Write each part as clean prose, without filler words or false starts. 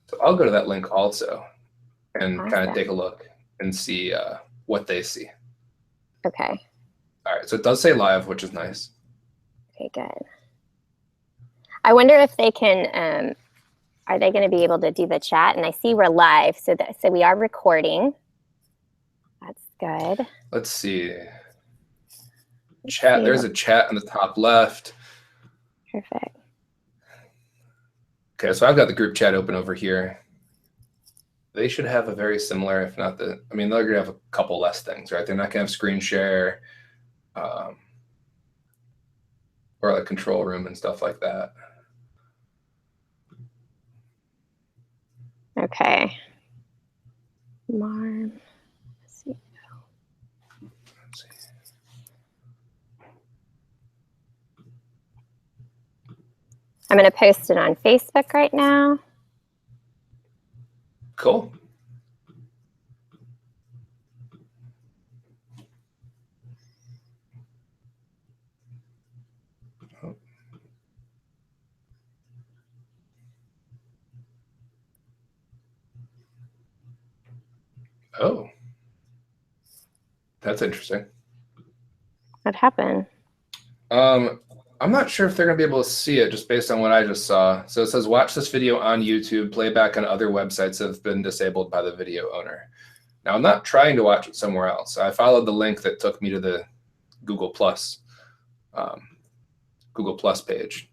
So I'll go to that link also and Awesome. kind of take a look and see what they see. Okay. All right, so it does say live, which is nice. Okay, good. I wonder if they can, are they going to be able to do the chat? And I see we're live, so we are recording. That's good. Let's see. Chat. There's a chat on the top left. Perfect. Okay, so I've got the group chat open over here. They should have a very similar, if not the, I mean, they're going to have a couple less things, right? They're not going to have screen share or like control room and stuff like that. Okay. Marm. Let's see. I'm going to post it on Facebook right now. Cool. Oh, that's interesting. What happened? I'm not sure if they're going to be able to see it just based on what I just saw. So it says, watch this video on YouTube. Playback on other websites have been disabled by the video owner. Now, I'm not trying to watch it somewhere else. I followed the link that took me to the Google Plus page.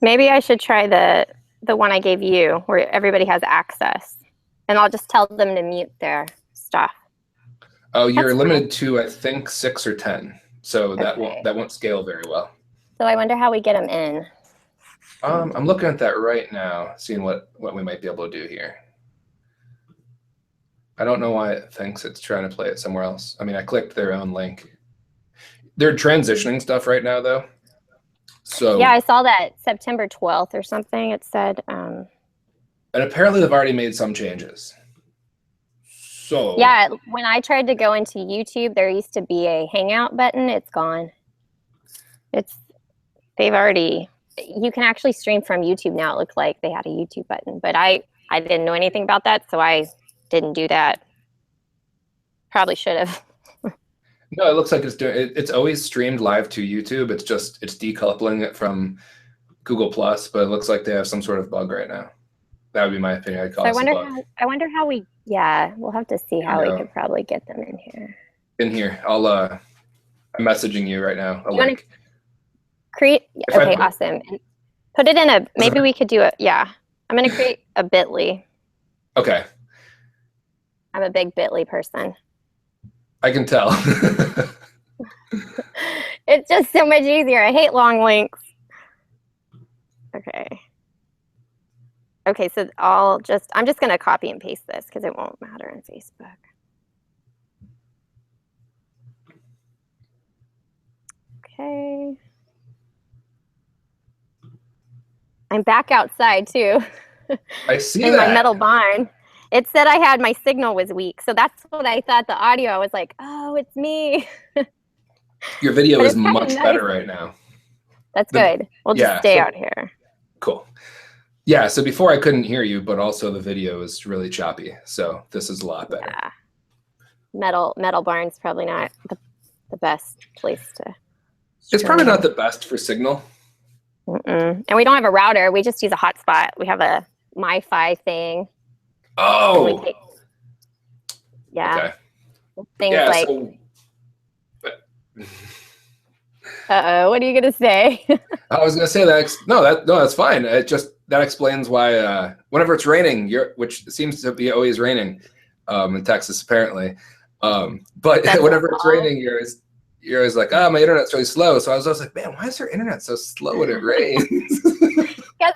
Maybe I should try the one I gave you where everybody has access. And I'll just tell them to mute their stuff. Oh, you're limited to, I think, 6 or 10. So that won't scale very well. So I wonder how we get them in. I'm looking at that right now, seeing what we might be able to do here. I don't know why it thinks it's trying to play it somewhere else. I mean, I clicked their own link. They're transitioning stuff right now, though. So yeah, I saw that September 12th or something. It said. And apparently they've already made some changes. So yeah, when I tried to go into YouTube, there used to be a Hangout button. It's gone. You can actually stream from YouTube now. It looked like they had a YouTube button, but I didn't know anything about that, so I didn't do that. Probably should have. No, it looks like it's always streamed live to YouTube. It's decoupling it from Google Plus, but it looks like they have some sort of bug right now. That would be my opinion. I'd call it a bug. I wonder how we'll have to see how we could probably get them in here. In here, I'm messaging you right now. You want to create? Okay, awesome. And put it in maybe we could do it. Yeah, I'm going to create a bit.ly. Okay. I'm a big bit.ly person. I can tell. It's just so much easier. I hate long links. Okay, so I'm just going to copy and paste this because it won't matter on Facebook. Okay. I'm back outside too. I see in my metal barn. It said I had my signal was weak, so that's what I thought. The audio, I was like, "Oh, it's me." Your video is much better right now. That's good. We'll just stay out here. Cool. Yeah. So before I couldn't hear you, but also the video is really choppy. So this is a lot better. Yeah. Metal barn's probably not the best place to. It's probably not the best for signal. And we don't have a router. We just use a hotspot. We have a MiFi thing. Oh. Yeah. Okay. Things like. What are you gonna say? I was gonna say that. No, that's fine. That explains why whenever it's raining, which seems to be always raining in Texas apparently, but whenever it's raining, you're always like, oh, my internet's really slow. So I was always like, man, why is your internet so slow when it rains? Because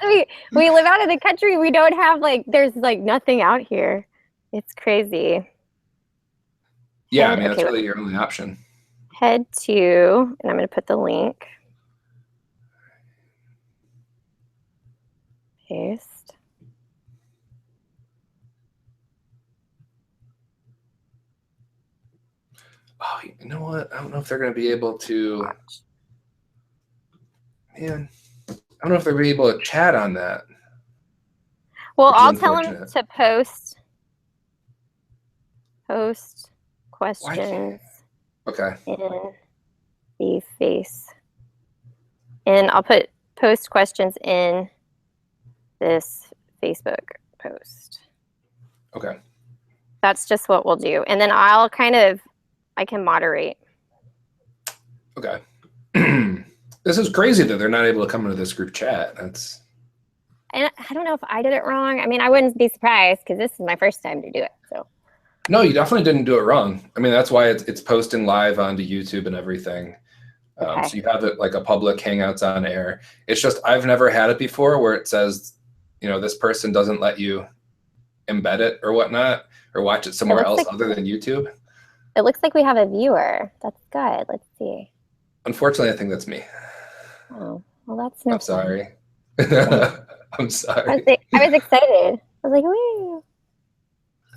we live out in the country. We don't have there's nothing out here. It's crazy. Yeah, I mean, that's really your only option. Head to, and I'm going to put the link. Paste. Oh, you know what? I don't know if they're going to be able to. Man, I don't know if they're going to be able to chat on that. Well, which is I'll tell him unfortunate. to post Why questions Okay. in the face. And I'll put post questions in this Facebook post. Okay. That's just what we'll do. And then I can moderate. Okay. This is crazy that they're not able to come into this group chat. That's. And I don't know if I did it wrong. I mean, I wouldn't be surprised because this is my first time to do it. So. No, you definitely didn't do it wrong. I mean, that's why it's posting live onto YouTube and everything. Okay. So you have it like a public Hangouts on air. It's just I've never had it before where it says, this person doesn't let you embed it or whatnot or watch it somewhere else other than YouTube. It looks like we have a viewer. That's good. Let's see. Unfortunately, I think that's me. Oh, well, that's no. I'm sorry. I'm sorry. I was excited. I was like, woo,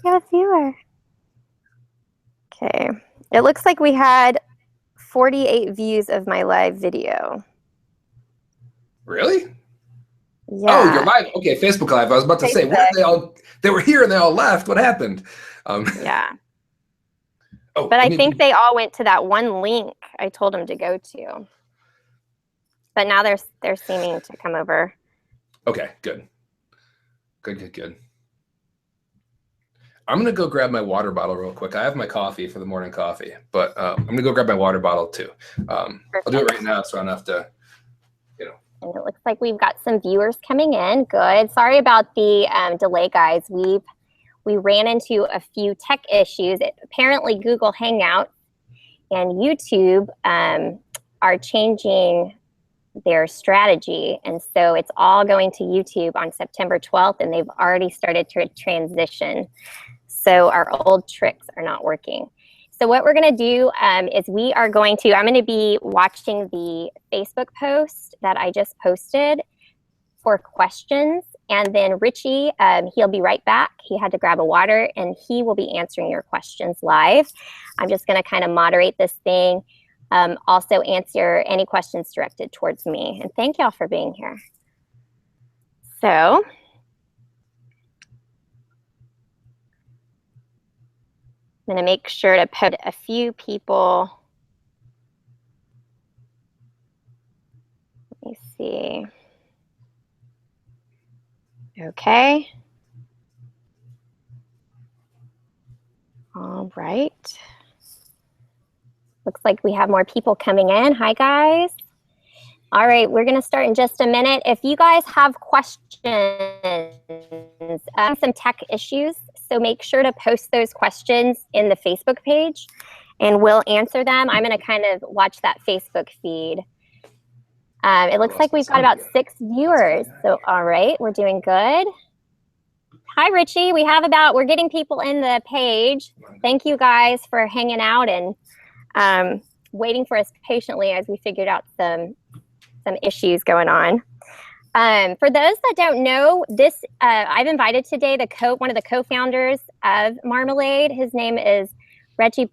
we have a viewer. Okay. It looks like we had 48 views of my live video. Really? Yeah. Oh, you're live. Okay, Facebook Live. I was about to say, where they all? They were here and they all left. What happened? Yeah. Oh, but I think they all went to that one link I told them to go to. But now they're seeming to come over. Okay, good. Good. I'm going to go grab my water bottle real quick. I have my coffee for the morning coffee, but I'm going to go grab my water bottle too. I'll do it right now so I don't have to, And it looks like we've got some viewers coming in. Good. Sorry about the delay, guys. We ran into a few tech issues. Apparently, Google Hangouts and YouTube are changing their strategy. And so it's all going to YouTube on September 12th, and they've already started to transition. So our old tricks are not working. So what we're going to do is I'm going to be watching the Facebook post that I just posted for questions. And then Richie, he'll be right back. He had to grab a water, and he will be answering your questions live. I'm just going to kind of moderate this thing. Also answer any questions directed towards me. And thank y'all for being here. So I'm going to make sure to put a few people. Let me see. Okay. All right. Looks like we have more people coming in. Hi, guys. All right, we're going to start in just a minute. If you guys have questions, some tech issues, so make sure to post those questions in the Facebook page, and we'll answer them. I'm going to kind of watch that Facebook feed. It looks like we've got about 6 viewers. So, all right, we're doing good. Hi, Richie. We're getting people in the page. Thank you guys for hanging out and waiting for us patiently as we figured out some issues going on. For those that don't know, I've invited today one of the co-founders of Marmalead. His name is Richie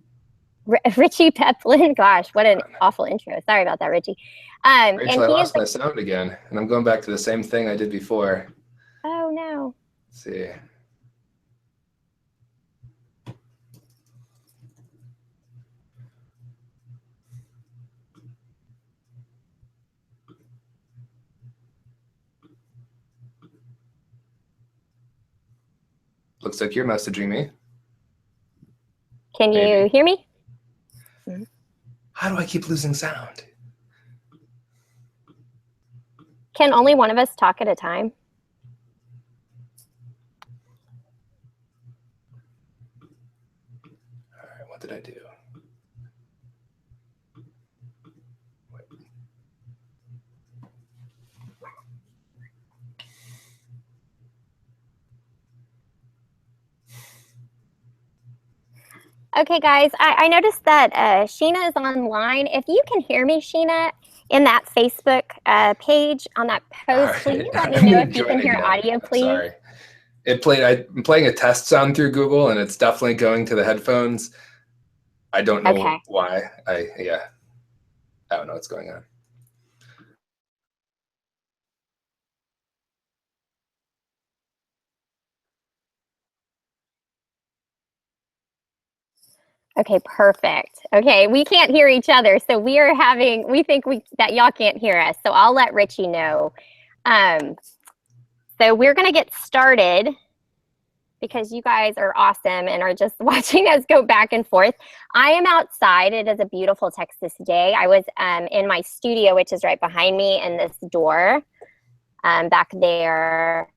Peplin. Gosh, what an awful intro. Sorry about that, Richie. Rachel, I lost my sound again, and I'm going back to the same thing I did before. Oh, no. Let's see. Looks like you're messaging me. Can you hear me? How do I keep losing sound? Can only one of us talk at a time? All right, what did I do? Okay, guys, I noticed that Sheena is online. If you can hear me, Sheena, in that Facebook page on that post, please let me know if you can hear audio, please. Sorry. I'm playing a test sound through Google, and it's definitely going to the headphones. I don't know why. I don't know what's going on. Okay, perfect. Okay, we can't hear each other, so we think that y'all can't hear us. So I'll let Richie know. So we're gonna get started because you guys are awesome and are just watching us go back and forth. I am outside. It is a beautiful Texas day. I was in my studio, which is right behind me, and this door back there.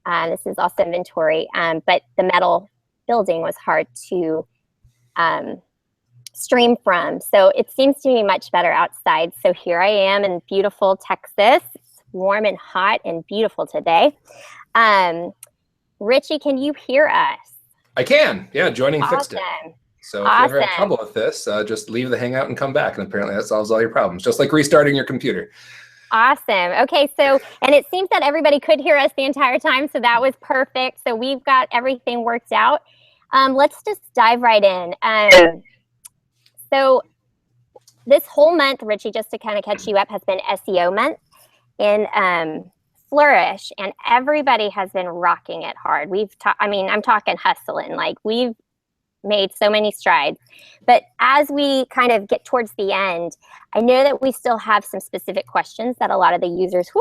This is also inventory, but the metal building was hard to stream from. So it seems to be much better outside. So here I am in beautiful Texas. It's warm and hot and beautiful today. Richie, can you hear us? I can. Yeah, joining Awesome. fixed it. So if you ever have trouble with this, just leave the Hangout and come back. And apparently that solves all your problems, just like restarting your computer. Awesome. Okay, so, and it seems that everybody could hear us the entire time, so that was perfect. So we've got everything worked out. Let's just dive right in. So this whole month, Richie, just to kind of catch you up, has been SEO month in Flourish, and everybody has been rocking it hard. I'm talking hustling, like we've made so many strides. But as we kind of get towards the end, I know that we still have some specific questions that a lot of the users,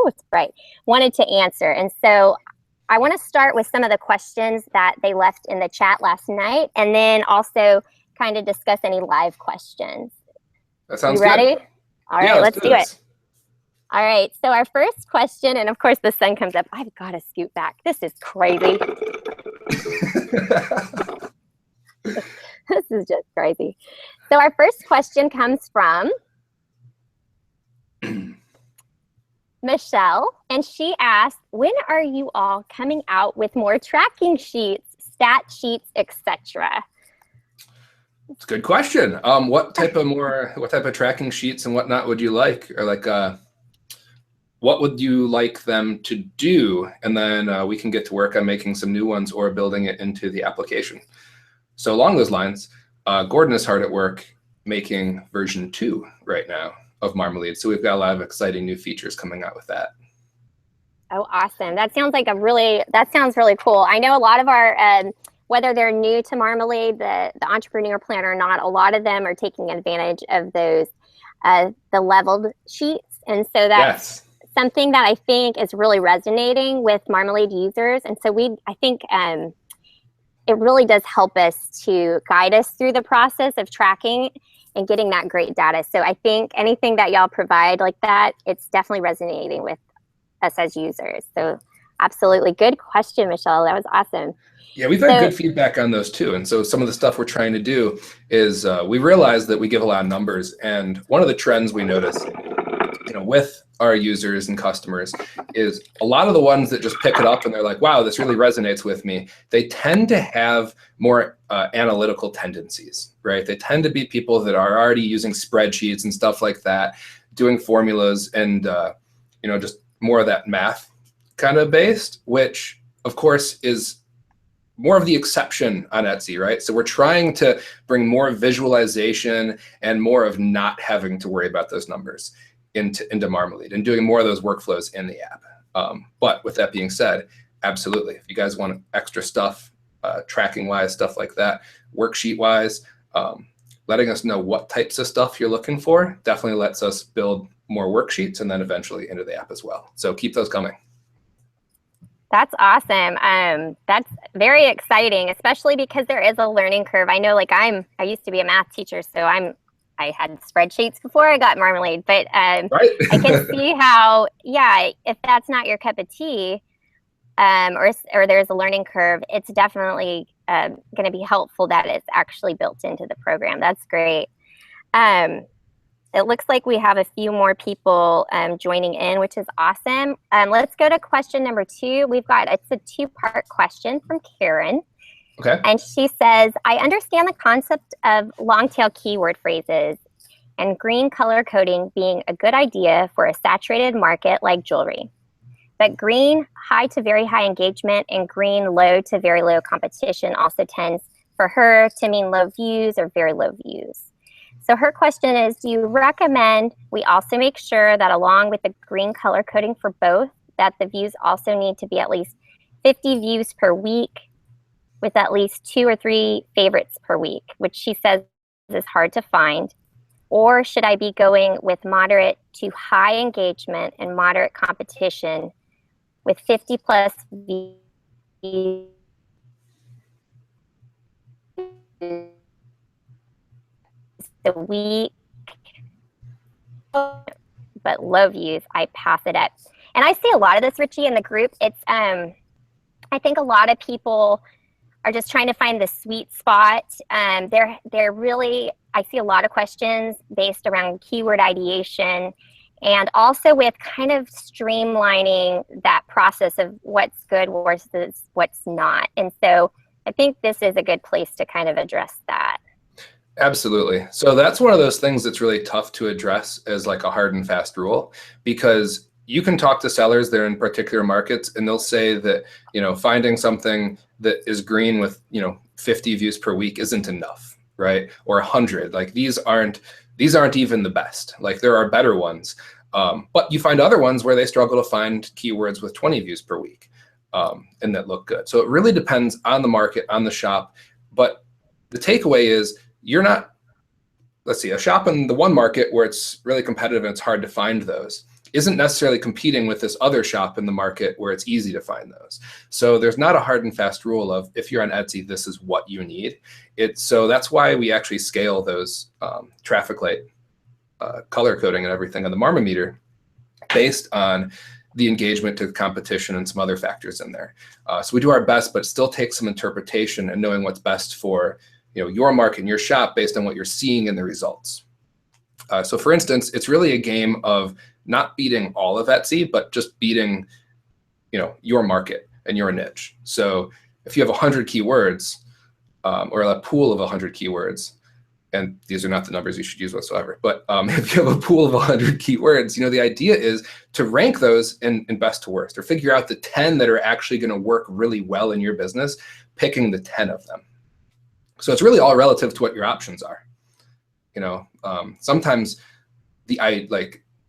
wanted to answer. And so I want to start with some of the questions that they left in the chat last night, and then also kind of discuss any live questions. That sounds good. You ready? All right, let's do it. All right, so our first question, and of course the sun comes up. I've got to scoot back. This is crazy. This is just crazy. So our first question comes from Michelle, and she asked, when are you all coming out with more tracking sheets, stat sheets, etc.? It's a good question. What type of tracking sheets and whatnot would you like? Or like, what would you like them to do? And then we can get to work on making some new ones or building it into the application. So along those lines, Gordon is hard at work making version 2 right now of Marmalead. So we've got a lot of exciting new features coming out with that. Oh, awesome. That sounds like that sounds really cool. I know a lot of our, whether they're new to Marmalead, the entrepreneur plan or not, a lot of them are taking advantage of those, the leveled sheets. And so that's something that I think is really resonating with Marmalead users. And so I think it really does help us to guide us through the process of tracking and getting that great data. So I think anything that y'all provide like that, it's definitely resonating with us as users. So absolutely. Good question, Michelle. That was awesome. Yeah, we've had good feedback on those too. And so some of the stuff we're trying to do is we realize that we give a lot of numbers. And one of the trends we notice with our users and customers is a lot of the ones that just pick it up and they're like, wow, this really resonates with me. They tend to have more analytical tendencies, right? They tend to be people that are already using spreadsheets and stuff like that, doing formulas and, just more of that math kind of based, which of course is more of the exception on Etsy, right? So we're trying to bring more visualization and more of not having to worry about those numbers into Marmalead and doing more of those workflows in the app. But with that being said, absolutely, if you guys want extra stuff, tracking-wise, stuff like that, worksheet-wise, letting us know what types of stuff you're looking for definitely lets us build more worksheets and then eventually into the app as well. So keep those coming. That's awesome. That's very exciting, especially because there is a learning curve. I know, like I used to be a math teacher, so I had spreadsheets before I got Marmalead, but I can see how, if that's not your cup of tea, or there's a learning curve, it's definitely going to be helpful that it's actually built into the program. That's great. It looks like we have a few more people joining in, which is awesome. Let's go to question number 2. It's a 2-part question from Karen. Okay. And she says, I understand the concept of long tail keyword phrases and green color coding being a good idea for a saturated market like jewelry. But green high to very high engagement and green low to very low competition also tends for her to mean low views or very low views. So her question is, do you recommend we also make sure that along with the green color coding for both, that the views also need to be at least 50 views per week with at least 2 or 3 favorites per week, which she says is hard to find? Or should I be going with moderate to high engagement and moderate competition with 50 plus views a week, but low views, I pass it up? And I see a lot of this, Richie, in the group. It's I think a lot of people are just trying to find the sweet spot. They're really, I see a lot of questions based around keyword ideation, and also with kind of streamlining that process of what's good versus what's not. And so I think this is a good place to kind of address that. Absolutely. So that's one of those things that's really tough to address as like a hard and fast rule, because you can talk to sellers that are in particular markets and they'll say that, you know, finding something that is green with, you know, 50 views per week isn't enough, right? Or 100. Like these aren't even the best. Like there are better ones. But you find other ones where they struggle to find keywords with 20 views per week and that look good. So it really depends on the market, on the shop. But the takeaway is you're not, let's see, a shop in the one market where it's really competitive and it's hard to find those isn't necessarily competing with this other shop in the market where it's easy to find those. So there's not a hard and fast rule of if you're on Etsy, this is what you need. So that's why we actually scale those traffic light color coding and everything on the Marmalead based on the engagement to the competition and some other factors in there. So we do our best, but it still takes some interpretation and knowing what's best for, you know, your market and your shop based on what you're seeing in the results. So for instance, it's really a game of not beating all of Etsy, but just beating, you know, your market and your niche. So if you have 100 keywords or a pool of 100 keywords, and these are not the numbers you should use whatsoever, but if you have a pool of 100 keywords, you know, the idea is to rank those in best to worst, or figure out the 10 that are actually going to work really well in your business, picking the 10 of them. So it's really all relative to what your options are. You know, sometimes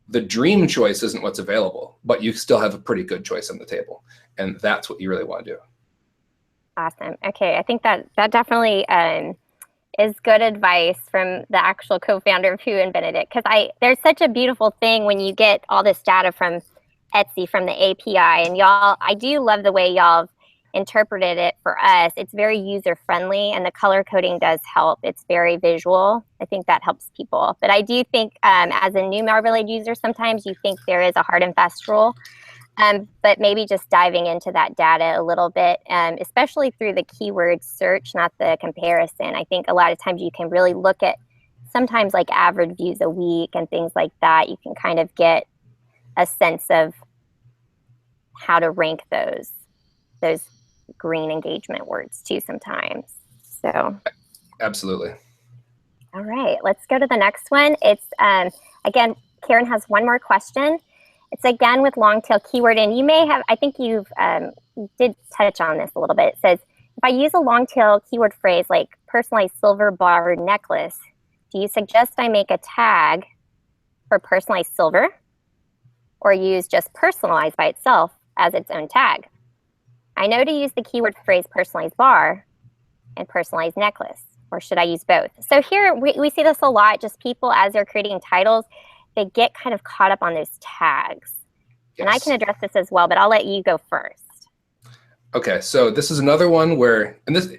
the dream choice isn't what's available, but you still have a pretty good choice on the table. And that's what you really want to do. Awesome. Okay. I think that definitely is good advice from the actual co-founder of Who Invented It. Because there's such a beautiful thing when you get all this data from Etsy, from the API. And y'all, I do love the way y'all have interpreted it for us. It's very user friendly, and the color coding does help. It's very visual. I think that helps people. But I do think as a new Marmalead user, sometimes you think there is a hard and fast rule. But maybe just diving into that data a little bit, especially through the keyword search, not the comparison. I think a lot of times you can really look at sometimes like average views a week and things like that. You can kind of get a sense of how to rank those green engagement words too sometimes. So absolutely. All right, let's go to the next one. It's again, Karen has one more question. It's again with long tail keyword, and you may have, I think you did touch on this a little bit. It says, if I use a long tail keyword phrase like personalized silver bar necklace, do you suggest I make a tag for personalized silver, or use just personalized by itself as its own tag? I know to use the keyword phrase personalized bar and personalized necklace, or should I use both? So here we see this a lot, just people as they're creating titles, they get kind of caught up on those tags. Yes. And I can address this as well, but I'll let you go first. Okay, so this is another one where, and this,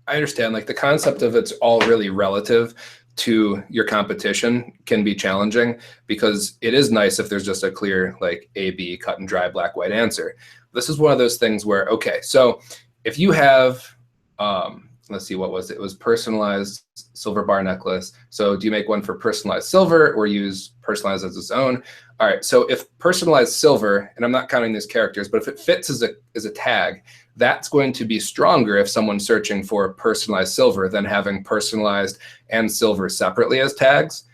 I understand, like the concept of it's all really relative to your competition can be challenging, because it is nice if there's just a clear like A, B, cut and dry, black, white answer. This is one of those things where, okay, so if you have, let's see, what was it? It was personalized silver bar necklace. So do you make one for personalized silver or use personalized as its own? All right, so if personalized silver, and I'm not counting these characters, but if it fits as a tag, that's going to be stronger if someone's searching for personalized silver than having personalized and silver separately as tags.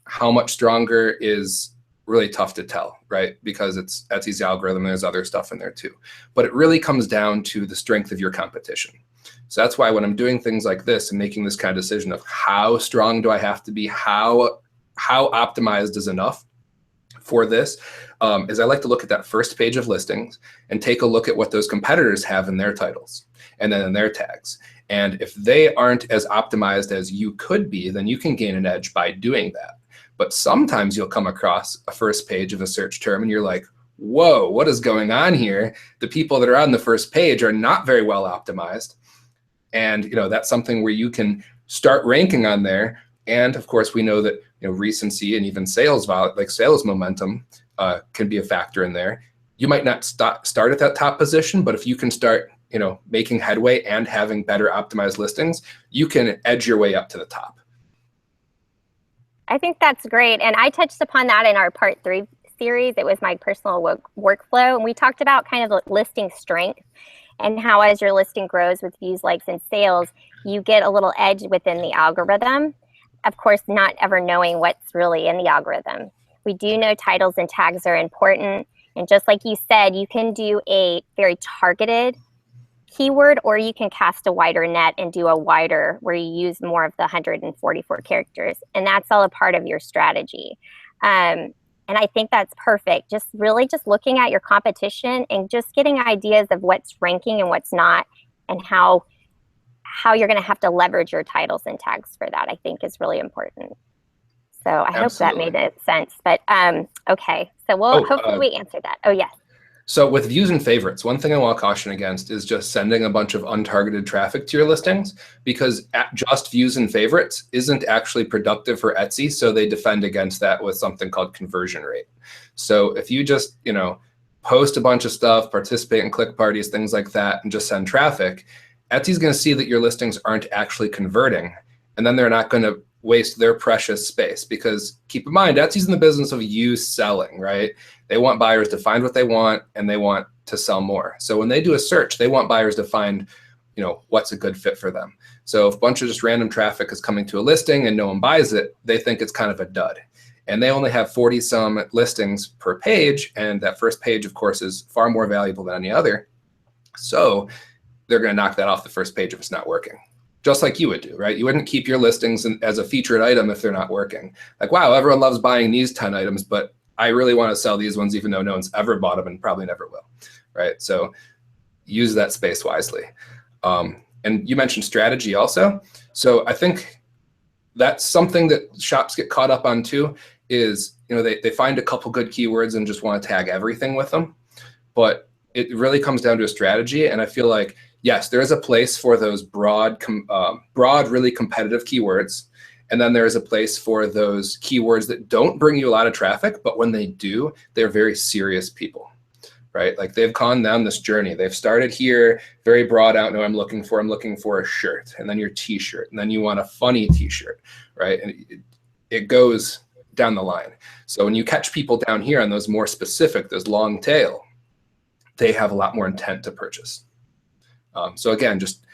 How much stronger is really tough to tell, right? Because it's Etsy's algorithm, and there's other stuff in there too. But it really comes down to the strength of your competition. So that's why when I'm doing things like this and making this kind of decision of how strong do I have to be, how optimized is enough for this, is I like to look at that first page of listings and take a look at what those competitors have in their titles and then in their tags. And if they aren't as optimized as you could be, then you can gain an edge by doing that. But sometimes you'll come across a first page of a search term and you're like, whoa, what is going on here? The people that are on the first page are not very well optimized. And that's something where you can start ranking on there. And of course, we know that recency and even sales momentum can be a factor in there. You might not start at that top position, but if you can start making headway and having better optimized listings, you can edge your way up to the top. I think that's great. And I touched upon that in our part 3 series. It was my personal workflow. And we talked about kind of listing strength and how as your listing grows with views, likes, and sales, you get a little edge within the algorithm. Of course, not ever knowing what's really in the algorithm. We do know titles and tags are important. And just like you said, you can do a very targeted keyword, or you can cast a wider net and do a wider where you use more of the 144 characters. And that's all a part of your strategy. And I think that's perfect. Just looking at your competition and just getting ideas of what's ranking and what's not, and how you're going to have to leverage your titles and tags for that, I think is really important. So I hope that made sense. But okay, so hopefully we answered that. Oh, yes. So with views and favorites, one thing I want to caution against is just sending a bunch of untargeted traffic to your listings, because just views and favorites isn't actually productive for Etsy. So they defend against that with something called conversion rate. So if you just, post a bunch of stuff, participate in click parties, things like that, and just send traffic, Etsy's going to see that your listings aren't actually converting. And then they're not going to waste their precious space, because keep in mind, Etsy's in the business of you selling, right? They want buyers to find what they want, and they want to sell more. So when they do a search, they want buyers to find, what's a good fit for them. So if a bunch of just random traffic is coming to a listing and no one buys it, they think it's kind of a dud. And they only have 40 some listings per page. And that first page, of course, is far more valuable than any other. So they're going to knock that off the first page if it's not working. Just like you would do, right? You wouldn't keep your listings as a featured item if they're not working. Like, wow, everyone loves buying these 10 items, but I really want to sell these ones even though no one's ever bought them and probably never will, right? So use that space wisely. And you mentioned strategy also. So I think that's something that shops get caught up on too, is they find a couple good keywords and just want to tag everything with them. But it really comes down to a strategy. And I feel like, yes, there is a place for those broad, really competitive keywords. And then there is a place for those keywords that don't bring you a lot of traffic, but when they do, they're very serious people, right? Like they've gone down this journey. They've started here, very broad out. No, I'm looking for a shirt, and then your t-shirt, and then you want a funny t-shirt, right? And it goes down the line. So when you catch people down here on those more specific, those long tail, they have a lot more intent to purchase. So again, just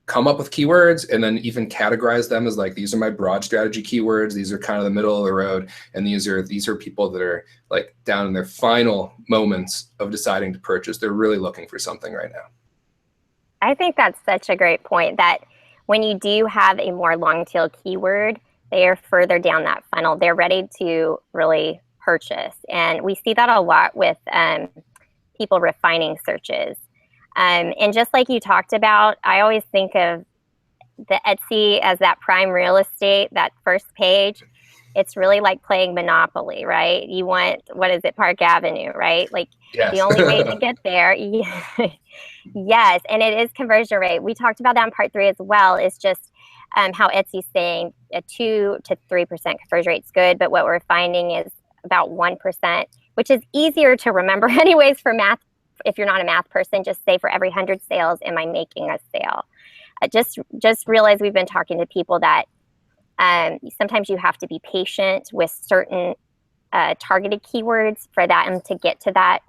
come up with keywords and then even categorize them as like, these are my broad strategy keywords. These are kind of the middle of the road. And these are people that are like down in their final moments of deciding to purchase. They're really looking for something right now. I think that's such a great point, that when you do have a more long tail keyword, they are further down that funnel. They're ready to really purchase. And we see that a lot with people refining searches. And just like you talked about, I always think of the Etsy as that prime real estate, that first page. It's really like playing Monopoly, right? You want, what is it, Park Avenue, right? Like yes. The only way to get there. Yes, and it is conversion rate. We talked about that in part 3 as well, is just how Etsy's saying a 2 to 3% conversion rate is good, but what we're finding is about 1%, which is easier to remember anyways for math. If you're not a math person, just say for every 100 sales, am I making a sale? Just realize we've been talking to people that sometimes you have to be patient with certain targeted keywords for them to get to that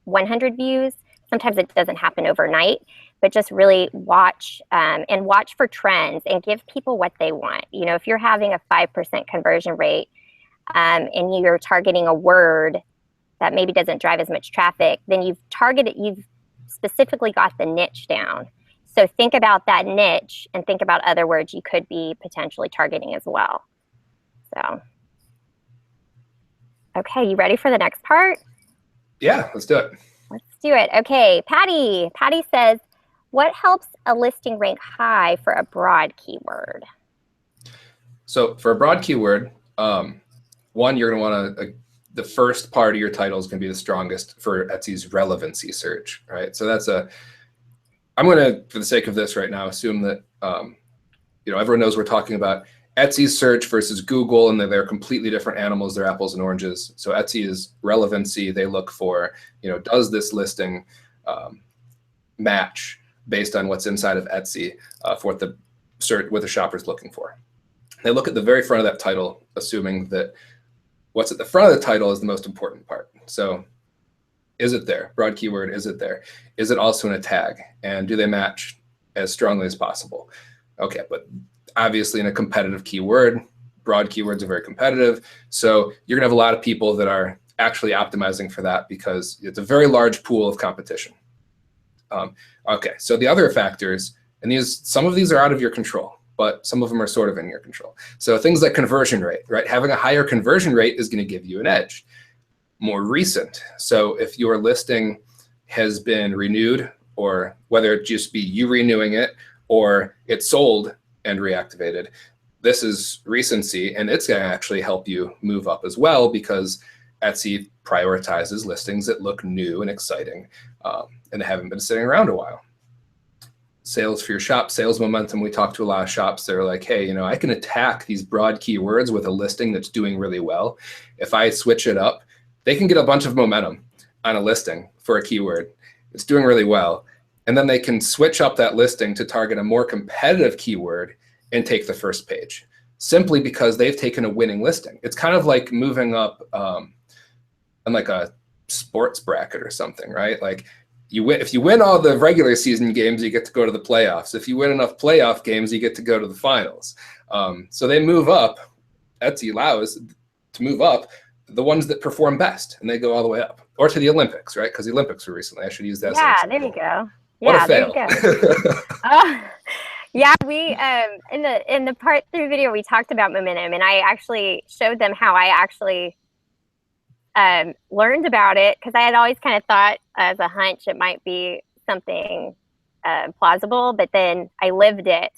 100 views. Sometimes it doesn't happen overnight, but just really watch and watch for trends and give people what they want. If you're having a 5% conversion rate and you're targeting a word that maybe doesn't drive as much traffic, then you've specifically got the niche down. So think about that niche and think about other words you could be potentially targeting as well. So, Okay, you ready for the next part? Yeah, let's do it. Let's do it. Okay, Patty. Patty says, what helps a listing rank high for a broad keyword? So for a broad keyword, one, you're going to want to, the first part of your title is going to be the strongest for Etsy's relevancy search, right? So that's I'm going to, for the sake of this right now, assume that, everyone knows we're talking about Etsy's search versus Google, and they're completely different animals. They're apples and oranges. So Etsy is relevancy. They look for, does this listing match based on what's inside of Etsy for what the shopper's looking for. They look at the very front of that title, assuming that what's at the front of the title is the most important part. So is it there? Broad keyword, is it there? Is it also in a tag? And do they match as strongly as possible? Okay, but obviously in a competitive keyword, broad keywords are very competitive. So you're gonna have a lot of people that are actually optimizing for that because it's a very large pool of competition. Okay, so the other factors, and some of these are out of your control, but some of them are sort of in your control. So things like conversion rate, right? Having a higher conversion rate is going to give you an edge. More recent. So if your listing has been renewed, or whether it just be you renewing it or it sold and reactivated, this is recency, and it's going to actually help you move up as well because Etsy prioritizes listings that look new and exciting and haven't been sitting around a while. Sales for your shop, sales momentum. We talk to a lot of shops that are like, hey, I can attack these broad keywords with a listing that's doing really well. If I switch it up, they can get a bunch of momentum on a listing for a keyword. It's doing really well. And then they can switch up that listing to target a more competitive keyword and take the first page simply because they've taken a winning listing. It's kind of like moving up on like a sports bracket or something, right? Like if you win all the regular season games, you get to go to the playoffs. If you win enough playoff games, you get to go to the finals. So they move up. Etsy allows to move up the ones that perform best, and they go all the way up, or to the Olympics, right? Because the Olympics were recently. I should use that. Yeah, there you go. What Yeah, a fail. there you go. Yeah, we in the part 3 video we talked about momentum, and I actually showed them how I actually learned about it, because I had always kind of thought as a hunch it might be something plausible, but then I lived it.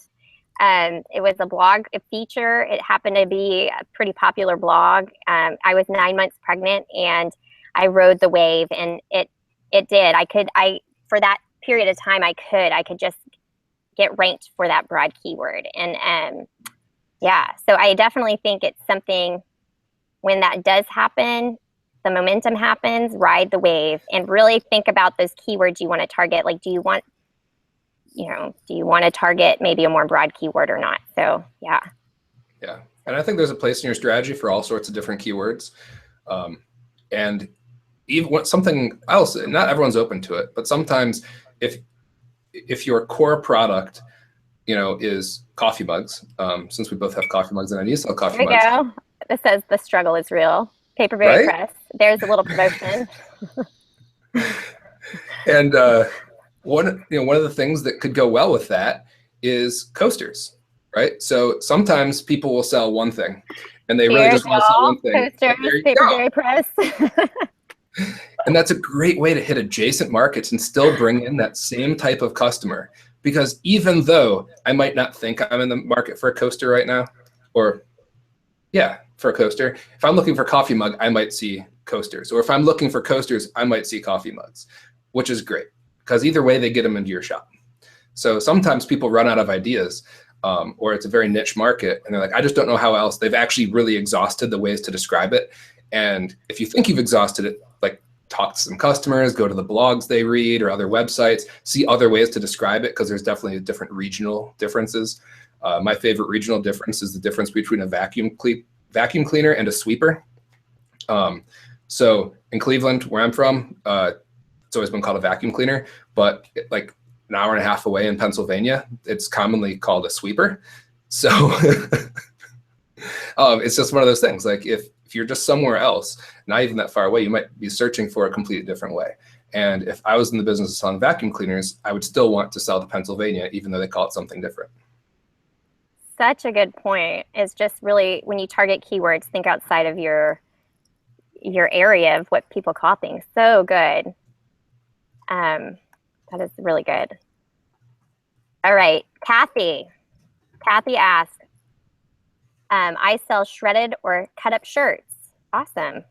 It was a blog, a feature. It happened to be a pretty popular blog. I was 9 months pregnant, and I rode the wave, and it did. For that period of time, I could just get ranked for that broad keyword. And yeah, so I definitely think it's something, when that does happen, the momentum happens, ride the wave, and really think about those keywords you want to target. Like, do you want to target maybe a more broad keyword or not? So yeah. Yeah, and I think there's a place in your strategy for all sorts of different keywords. And even something else, not everyone's open to it, but sometimes if your core product, is coffee mugs, since we both have coffee mugs and I need to sell coffee mugs. There you go. This says the struggle is real. Paperberry Press. There's a little promotion. And one of the things that could go well with that is coasters, right? So sometimes people will sell one thing, and they really just want to sell one thing. Coasters, Paperberry Press. And that's a great way to hit adjacent markets and still bring in that same type of customer. Because even though I might not think I'm in the market for a coaster right now, or for a coaster, if I'm looking for coffee mug, I might see coasters. Or if I'm looking for coasters, I might see coffee mugs, which is great because either way they get them into your shop. So sometimes people run out of ideas, or it's a very niche market and they're like, I just don't know how else. They've actually really exhausted the ways to describe it. And if you think you've exhausted it, like, talk to some customers, go to the blogs they read or other websites, see other ways to describe it, because there's definitely different regional differences. My favorite regional difference is the difference between a vacuum cleaner and a sweeper. So in Cleveland, where I'm from, it's always been called a vacuum cleaner, but like an hour and a half away in Pennsylvania, it's commonly called a sweeper. So it's just one of those things. Like if you're just somewhere else, not even that far away, you might be searching for a completely different way. And if I was in the business of selling vacuum cleaners, I would still want to sell to Pennsylvania, even though they call it something different. Such a good point. It's just really, when you target keywords, think outside of your your area of what people call things. So good. That is really good. All right, Kathy. Kathy asks, I sell shredded or cut up shirts. Awesome.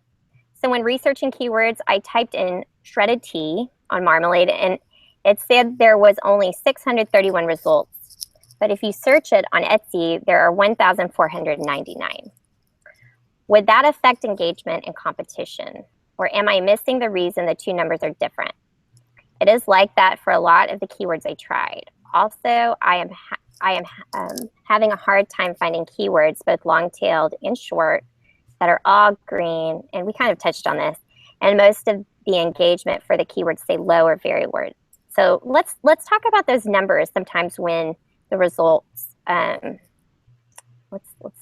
So when researching keywords, I typed in shredded tea on Marmalead, and it said there was only 631 results. But if you search it on Etsy, there are 1,499. Would that affect engagement and competition? Or am I missing the reason the two numbers are different? It is like that for a lot of the keywords I tried. Also, I am having a hard time finding keywords, both long-tailed and short, that are all green, and we kind of touched on this, and most of the engagement for the keywords say low or very word. So let's talk about those numbers sometimes when the results, let's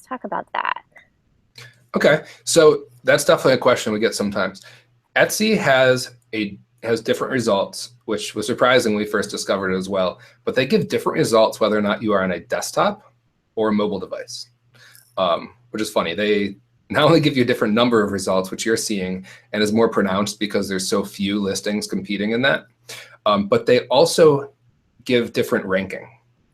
talk about that. Okay, so that's definitely a question we get sometimes. Etsy has different results, which was surprising when we first discovered it as well, but they give different results whether or not you are on a desktop or a mobile device, which is funny. They not only give you a different number of results, which you're seeing, and is more pronounced because there's so few listings competing in that, but they also give different ranking.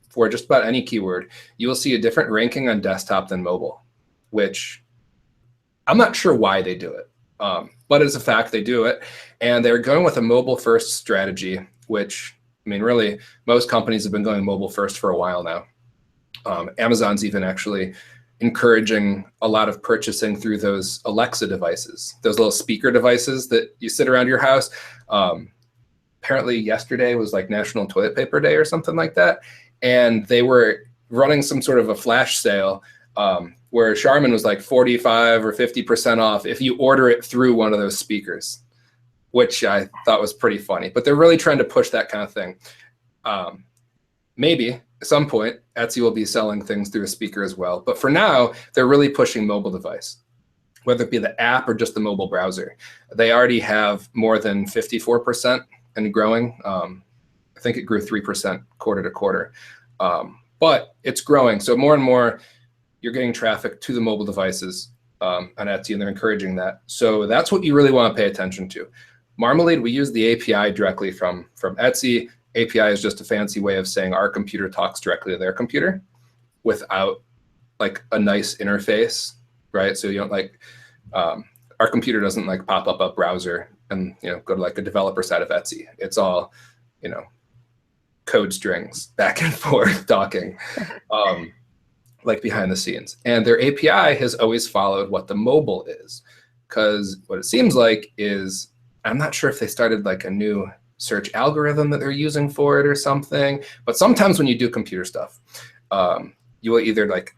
For just about any keyword, you will see a different ranking on desktop than mobile, which I'm not sure why they do it, but it's a fact they do it. And they're going with a mobile first strategy, which, I mean, really, most companies have been going mobile first for a while now. Amazon's even actually encouraging a lot of purchasing through those Alexa devices, those little speaker devices that you sit around your house. Apparently yesterday was like National Toilet Paper Day or something like that. And they were running some sort of a flash sale where Charmin was like 45 or 50% off if you order it through one of those speakers, which I thought was pretty funny. But they're really trying to push that kind of thing. Maybe at some point, Etsy will be selling things through a speaker as well. But for now, they're really pushing mobile device, whether it be the app or just the mobile browser. They already have more than 54% and growing. I think it grew 3% quarter to quarter. But it's growing. So more and more, you're getting traffic to the mobile devices on Etsy, and they're encouraging that. So that's what you really want to pay attention to. Marmalead, we use the API directly from Etsy. API is just a fancy way of saying our computer talks directly to their computer without like a nice interface, right? So you don't like, our computer doesn't like pop up a browser and go to like a developer side of Etsy. It's all, code strings back and forth talking. Like behind the scenes. And their API has always followed what the mobile is, because what it seems like is, I'm not sure if they started like a new search algorithm that they're using for it or something, but sometimes when you do computer stuff, you will either like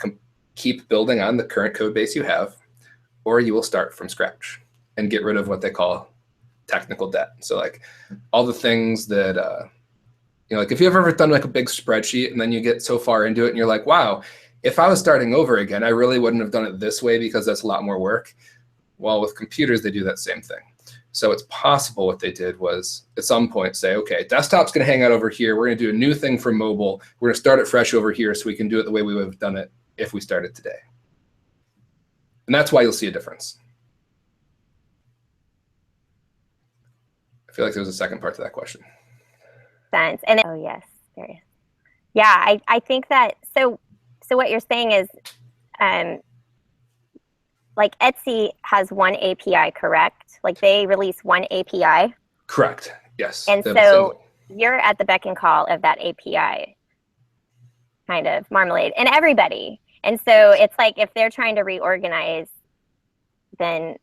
keep building on the current code base you have, or you will start from scratch and get rid of what they call technical debt. So like all the things that, like if you've ever done like a big spreadsheet and then you get so far into it and you're like, wow, if I was starting over again, I really wouldn't have done it this way because that's a lot more work. Well, with computers, they do that same thing. So it's possible what they did was at some point say, okay, desktop's going to hang out over here. We're going to do a new thing for mobile. We're going to start it fresh over here so we can do it the way we would have done it if we started today. And that's why you'll see a difference. I feel like there's a second part to that question. Sense. And oh yes, there is. Yeah, I think that so what you're saying is like Etsy has one API, correct? Like they release one API. Correct. Yes. And so you're at the beck and call of that API, kind of Marmalead, and everybody. And so it's like if they're trying to reorganize, then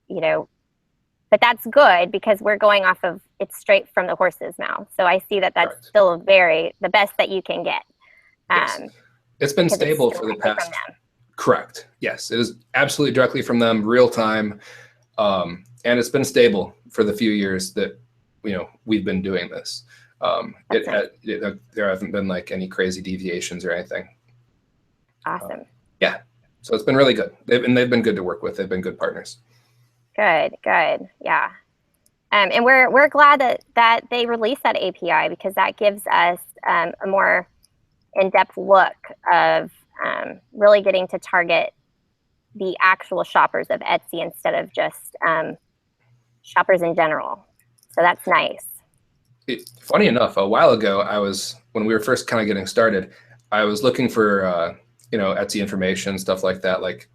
but that's good because we're going off of it's straight from the horse's mouth. So I see that that's still the best that you can get. Yes. It's been stable for the past. Correct. Yes, it is absolutely directly from them, real time, and it's been stable for the few years that we've been doing this. There haven't been like any crazy deviations or anything. Awesome. Yeah, so it's been really good. They've been good to work with. They've been good partners. Good. Yeah. And we're glad that they released that API because that gives us a more in-depth look of really getting to target the actual shoppers of Etsy instead of just shoppers in general. So that's nice. Funny enough, a while ago, when we were first kind of getting started, I was looking for, Etsy information, stuff like that, like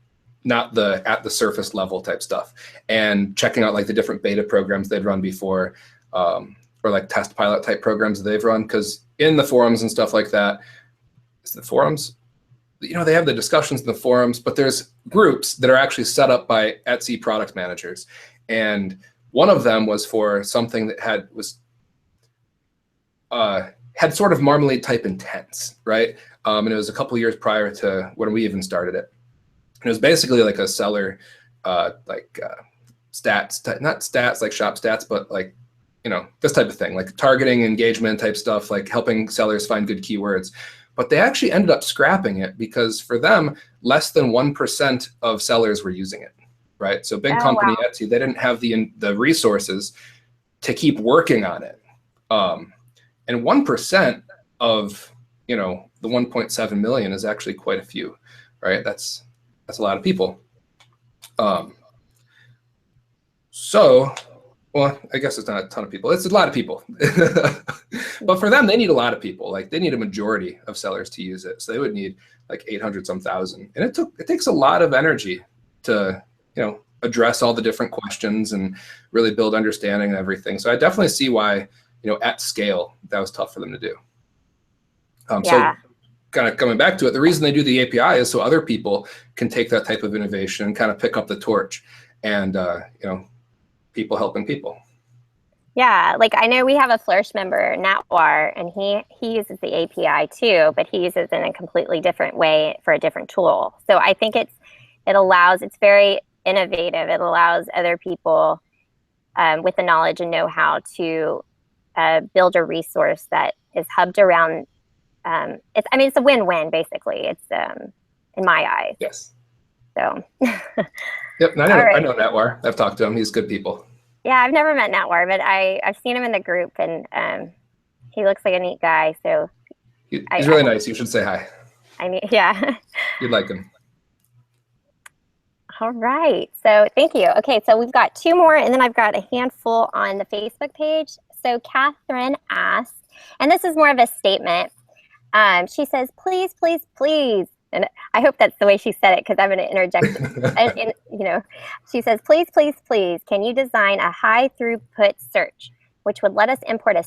not the at the surface level type stuff, and checking out like the different beta programs they'd run before, or like test pilot type programs they've run. Because in the forums and stuff like that, the forums, they have the discussions in the forums, but there's groups that are actually set up by Etsy product managers. And one of them was for something that had sort of Marmalead type intents, right? And it was a couple years prior to when we even started it. And it was basically like a seller, stats, not stats like shop stats, but like, this type of thing, like targeting engagement type stuff, like helping sellers find good keywords. But they actually ended up scrapping it because for them, less than 1% of sellers were using it, right? So big company wow. Etsy, they didn't have the resources to keep working on it. And 1% of, the 1.7 million is actually quite a few, right? That's a lot of people. Well, I guess it's not a ton of people. It's a lot of people. But for them, they need a lot of people. Like they need a majority of sellers to use it. So they would need like 800-some thousand. And it takes a lot of energy to, address all the different questions and really build understanding and everything. So I definitely see why, at scale, that was tough for them to do. So kind of coming back to it, the reason they do the API is so other people can take that type of innovation and kind of pick up the torch and, people helping people. Yeah, like I know we have a Flourish member, Natwar, and he uses the API too, but he uses it in a completely different way for a different tool. So I think it's very innovative. It allows other people with the knowledge and know-how to build a resource that is hubbed around. It's a win-win basically. It's in my eyes. Yes. So. Yep, I know Natwar. I've talked to him. He's good people. Yeah, I've never met Natwar, but I've seen him in the group, and he looks like a neat guy. So he's really nice. You should say hi. Yeah. You'd like him. All right. So thank you. Okay, so we've got 2 more, and then I've got a handful on the Facebook page. So Catherine asked, and this is more of a statement. She says, please, please, please. And I hope that's the way she said it because I'm going to interject. She says, please, please, please, can you design a high throughput search, which would let us import a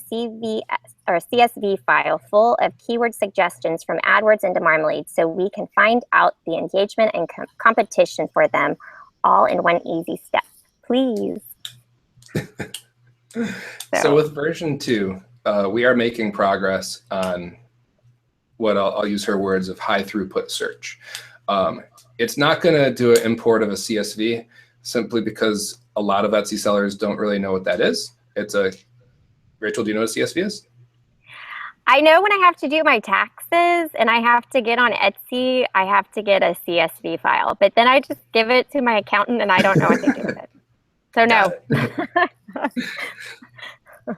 CSV file full of keyword suggestions from AdWords into Marmalead so we can find out the engagement and competition for them all in one easy step, please. So with version 2, we are making progress on what I'll use her words of high throughput search. It's not going to do an import of a CSV simply because a lot of Etsy sellers don't really know what that is. Rachel, do you know what a CSV is? I know when I have to do my taxes and I have to get on Etsy, I have to get a CSV file, but then I just give it to my accountant and I don't know what to do with it. So no.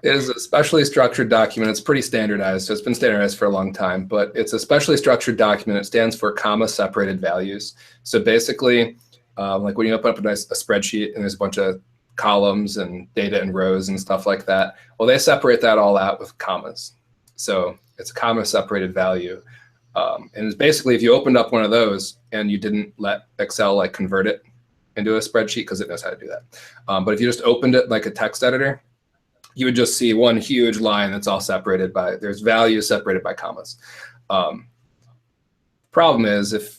It is a specially structured document. It's pretty standardized, so it's been standardized for a long time, but it's a specially structured document. It stands for comma-separated values. So basically, like when you open up a spreadsheet and there's a bunch of columns and data and rows and stuff like that, well, they separate that all out with commas. So it's a comma-separated value. And it's basically, if you opened up one of those and you didn't let Excel like convert it into a spreadsheet, because it knows how to do that. But if you just opened it like a text editor, you would just see one huge line that's all separated by, there's values separated by commas. Problem is, if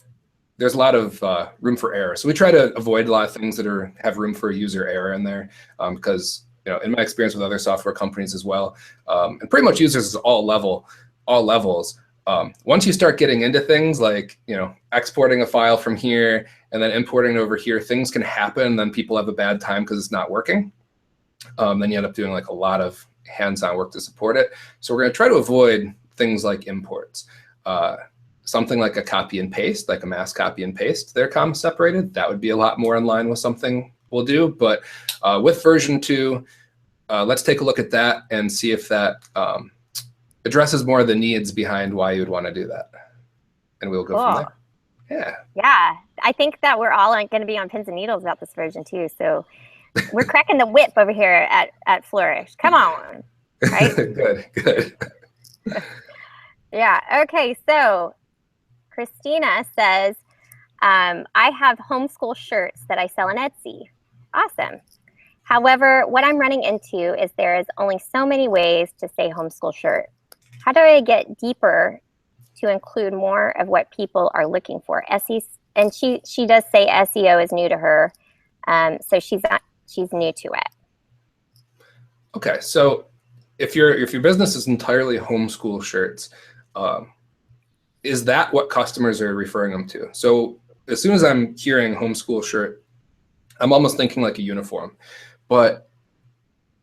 there's a lot of room for error. So we try to avoid a lot of things that have room for user error in there, because in my experience with other software companies as well, and pretty much users at all levels, once you start getting into things like exporting a file from here and then importing it over here, things can happen, and then people have a bad time because it's not working. Then you end up doing like a lot of hands-on work to support it. So we're going to try to avoid things like imports. Something like a copy and paste, like a mass copy and paste, they're comma separated. That would be a lot more in line with something we'll do. But with version 2, let's take a look at that and see if that addresses more of the needs behind why you would want to do that. And we'll go from there. Yeah. Yeah, I think that we're all going to be on pins and needles about this version too. So we're cracking the whip over here at Flourish. Come on, right? Good, good. Yeah. Okay. So Christina says, I have homeschool shirts that I sell on Etsy. Awesome. However, what I'm running into is there is only so many ways to say homeschool shirt. How do I get deeper to include more of what people are looking for? And she does say SEO is new to her, so she's new to it. Okay, so if your business is entirely homeschool shirts, is that what customers are referring them to? So as soon as I'm hearing homeschool shirt, I'm almost thinking like a uniform, but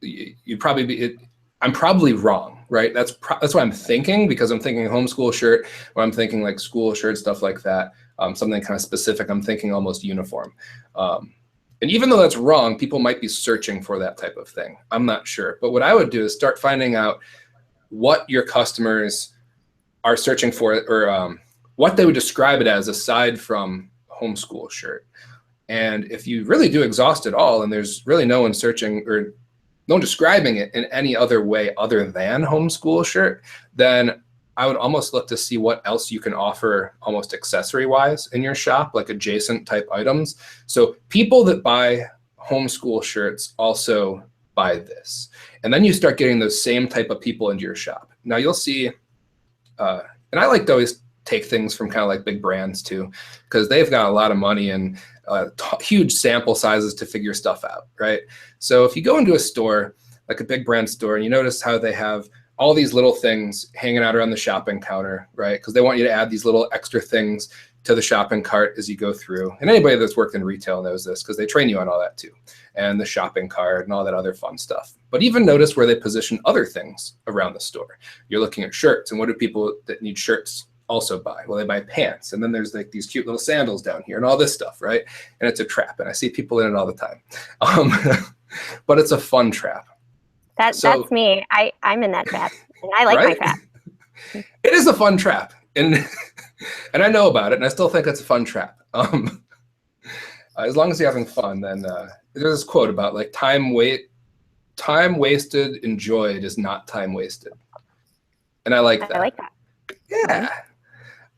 you'd probably be. I'm probably wrong, right? That's what I'm thinking, because I'm thinking homeschool shirt, or I'm thinking like school shirt, stuff like that. Something kind of specific. I'm thinking almost uniform. And even though that's wrong, people might be searching for that type of thing. I'm not sure. But what I would do is start finding out what your customers are searching for, or what they would describe it as aside from homeschool shirt. And if you really do exhaust it all, and there's really no one searching or no one describing it in any other way other than homeschool shirt, then I would almost look to see what else you can offer almost accessory wise in your shop, like adjacent type items. So people that buy homeschool shirts also buy this. And then you start getting those same type of people into your shop. Now you'll see, and I like to always take things from kind of like big brands too, because they've got a lot of money and huge sample sizes to figure stuff out, right? So if you go into a store, like a big brand store, and you notice how they have all these little things hanging out around the shopping counter, right? Because they want you to add these little extra things to the shopping cart as you go through. And anybody that's worked in retail knows this, because they train you on all that too, and the shopping cart and all that other fun stuff. But even notice where they position other things around the store. You're looking at shirts, and what do people that need shirts also buy? Well, they buy pants, and then there's like these cute little sandals down here and all this stuff, right? And it's a trap, and I see people in it all the time. But it's a fun trap. That's me. I'm in that trap, and I like right? my trap. It is a fun trap, and and I know about it, and I still think it's a fun trap. As long as you're having fun, then there's this quote about like time wasted enjoyed is not time wasted, and I like that. I like that. Yeah.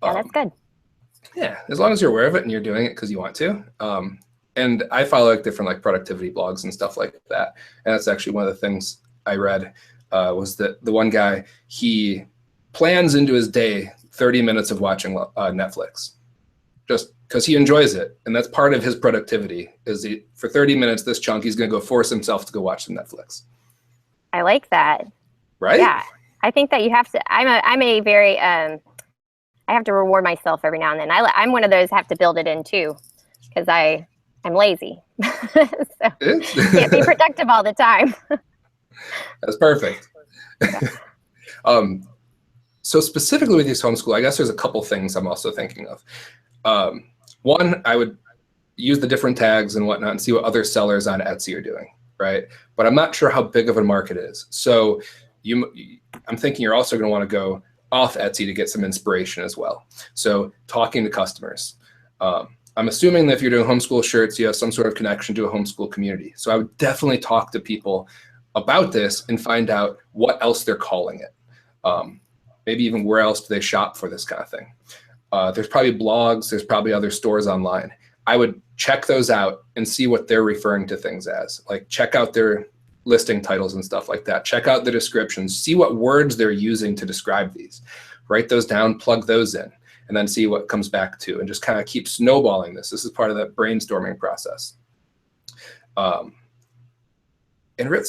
Yeah, that's good. Yeah, as long as you're aware of it and you're doing it because you want to. And I follow like different like productivity blogs and stuff like that. And that's actually one of the things I read was that the one guy, he plans into his day 30 minutes of watching Netflix, just because he enjoys it. And that's part of his productivity is for 30 minutes, this chunk, he's going to go force himself to go watch some Netflix. I like that. Right? Yeah. I think that you have to, I'm a very, I have to reward myself every now and then. I'm one of those have to build it in too, because I'm lazy. So can't be productive all the time. That's perfect. So specifically with these homeschool, I guess there's a couple things I'm also thinking of. One, I would use the different tags and whatnot and see what other sellers on Etsy are doing, right? But I'm not sure how big of a market is. So I'm thinking you're also going to want to go off Etsy to get some inspiration as well. So talking to customers. I'm assuming that if you're doing homeschool shirts, you have some sort of connection to a homeschool community. So I would definitely talk to people about this and find out what else they're calling it. Maybe even where else do they shop for this kind of thing. There's probably blogs, there's probably other stores online. I would check those out and see what they're referring to things as. Like check out their listing titles and stuff like that. Check out the descriptions, see what words they're using to describe these. Write those down, plug those in, and then see what comes back to, and just kind of keep snowballing this. This is part of that brainstorming process. So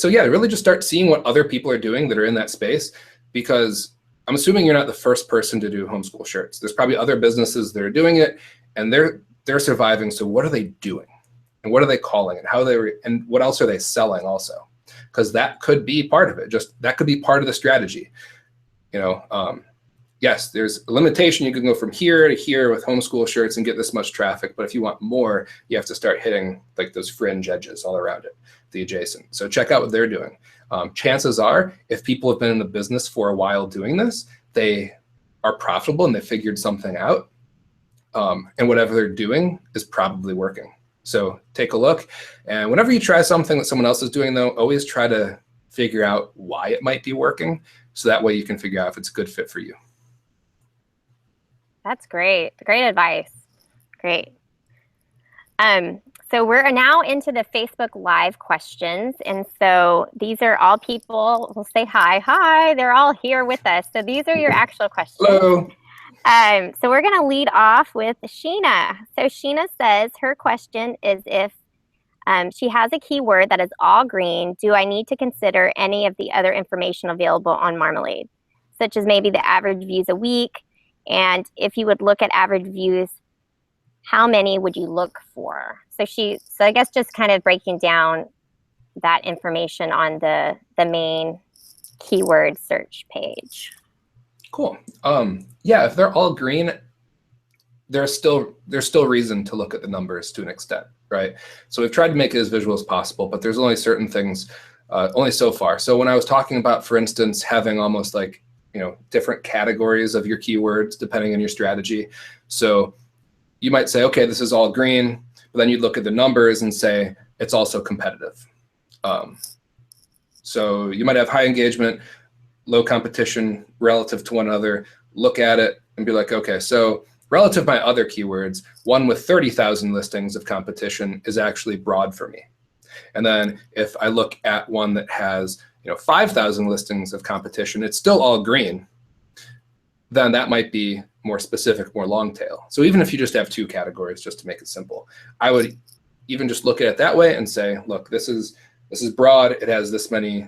yeah, really just start seeing what other people are doing that are in that space, because I'm assuming you're not the first person to do homeschool shirts. There's probably other businesses that are doing it, and they're surviving. So what are they doing, and what are they calling it? And what else are they selling also? Because that could be part of it. Just that could be part of the strategy. Yes, there's a limitation. You can go from here to here with homeschool shirts and get this much traffic. But if you want more, you have to start hitting like those fringe edges all around it, the adjacent. So check out what they're doing. Chances are, if people have been in the business for a while doing this, they are profitable and they figured something out. and whatever they're doing is probably working. So take a look, and whenever you try something that someone else is doing, though, always try to figure out why it might be working, so that way you can figure out if it's a good fit for you. That's great. Great advice. Great. So we're now into the Facebook Live questions. And so these are all people, we'll say hi. Hi, they're all here with us. So these are your actual questions. Hello. So we're going to lead off with Sheena. So Sheena says her question is if she has a keyword that is all green, do I need to consider any of the other information available on Marmalead, such as maybe the average views a week? And if you would look at average views, how many would you look for? So I guess just kind of breaking down that information on the main keyword search page. Cool. Yeah, if they're all green, there's still reason to look at the numbers to an extent, right? So we've tried to make it as visual as possible, but there's only certain things, only so far. So when I was talking about, for instance, having almost like, different categories of your keywords depending on your strategy. So you might say, okay, this is all green, but then you'd look at the numbers and say it's also competitive. So you might have high engagement, low competition relative to one another, look at it and be like, okay, so relative to my other keywords, one with 30,000 listings of competition is actually broad for me. And then if I look at one that has 5,000 listings of competition, it's still all green, then that might be more specific, more long tail. So even if you just have two categories, just to make it simple, I would even just look at it that way and say, look, this is broad. It has this many,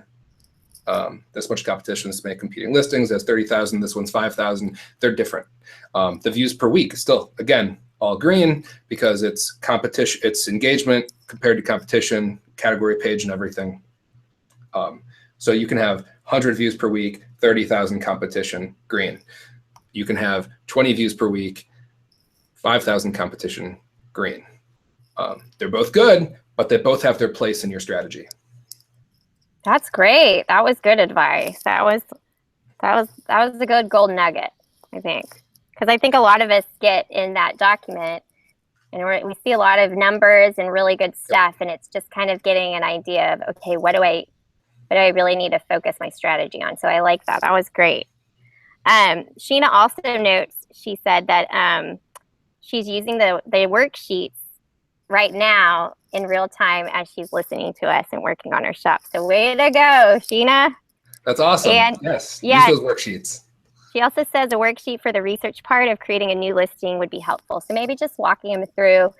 this much competition, this many competing listings. That's 30,000. This one's 5,000. They're different. The views per week is still, again, all green because it's competition, it's engagement compared to competition, category page and everything. So you can have 100 views per week, 30,000 competition, green. You can have 20 views per week, 5,000 competition, green. They're both good, but they both have their place in your strategy. That's great. That was good advice. That was a good gold nugget, I think. Because I think a lot of us get in that document and we see a lot of numbers and really good stuff, and it's just kind of getting an idea of, okay, what do I really need to focus my strategy on? So I like that. That was great. Sheena also notes, she said that she's using the worksheets right now in real time as she's listening to us and working on her shop. So way to go, Sheena. That's awesome. And yes, use those worksheets. She also says a worksheet for the research part of creating a new listing would be helpful. So maybe just walking them through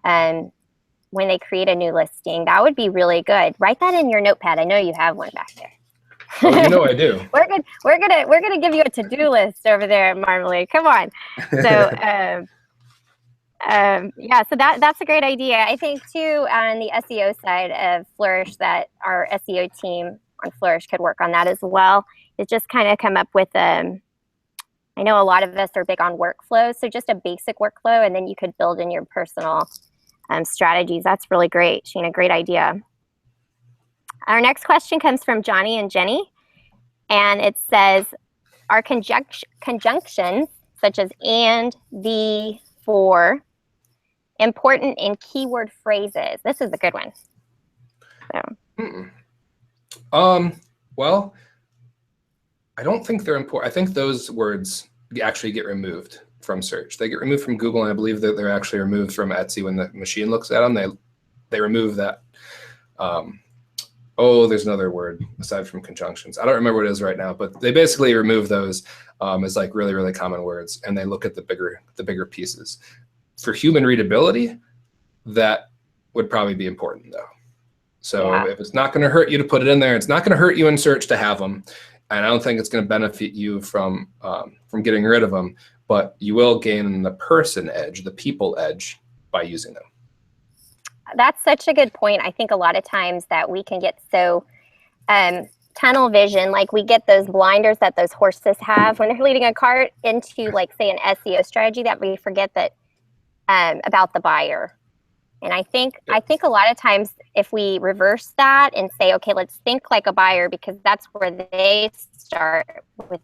when they create a new listing, that would be really good. Write that in your notepad. I know you have one back there. Oh, I do. We're gonna give you a to-do list over there at Marmalead. Come on. So yeah, so that's a great idea. I think too on the SEO side of Flourish that our SEO team on Flourish could work on that as well. Is just kind of come up with I know a lot of us are big on workflows, so just a basic workflow, and then you could build in your personal strategies. That's really great, Sheena. Great idea. Our next question comes from Johnny and Jenny, and it says, are conjunctions such as and, the, for important in keyword phrases? This is a good one. So. Well, I don't think they're important. I think those words actually get removed from search. They get removed from Google, and I believe that they're actually removed from Etsy when the machine looks at them. They remove that. Oh, there's another word aside from conjunctions. I don't remember what it is right now, but they basically remove those as like really, really common words, and they look at the bigger pieces. For human readability, that would probably be important though. So yeah. If it's not going to hurt you to put it in there, it's not going to hurt you in search to have them, and I don't think it's going to benefit you from getting rid of them, but you will gain the person edge, the people edge by using them. That's such a good point. I think a lot of times that we can get so tunnel vision, like we get those blinders that those horses have when they're leading a cart into, like, say, an SEO strategy, that we forget that about the buyer. And I think a lot of times if we reverse that and say, okay, let's think like a buyer, because that's where they start with.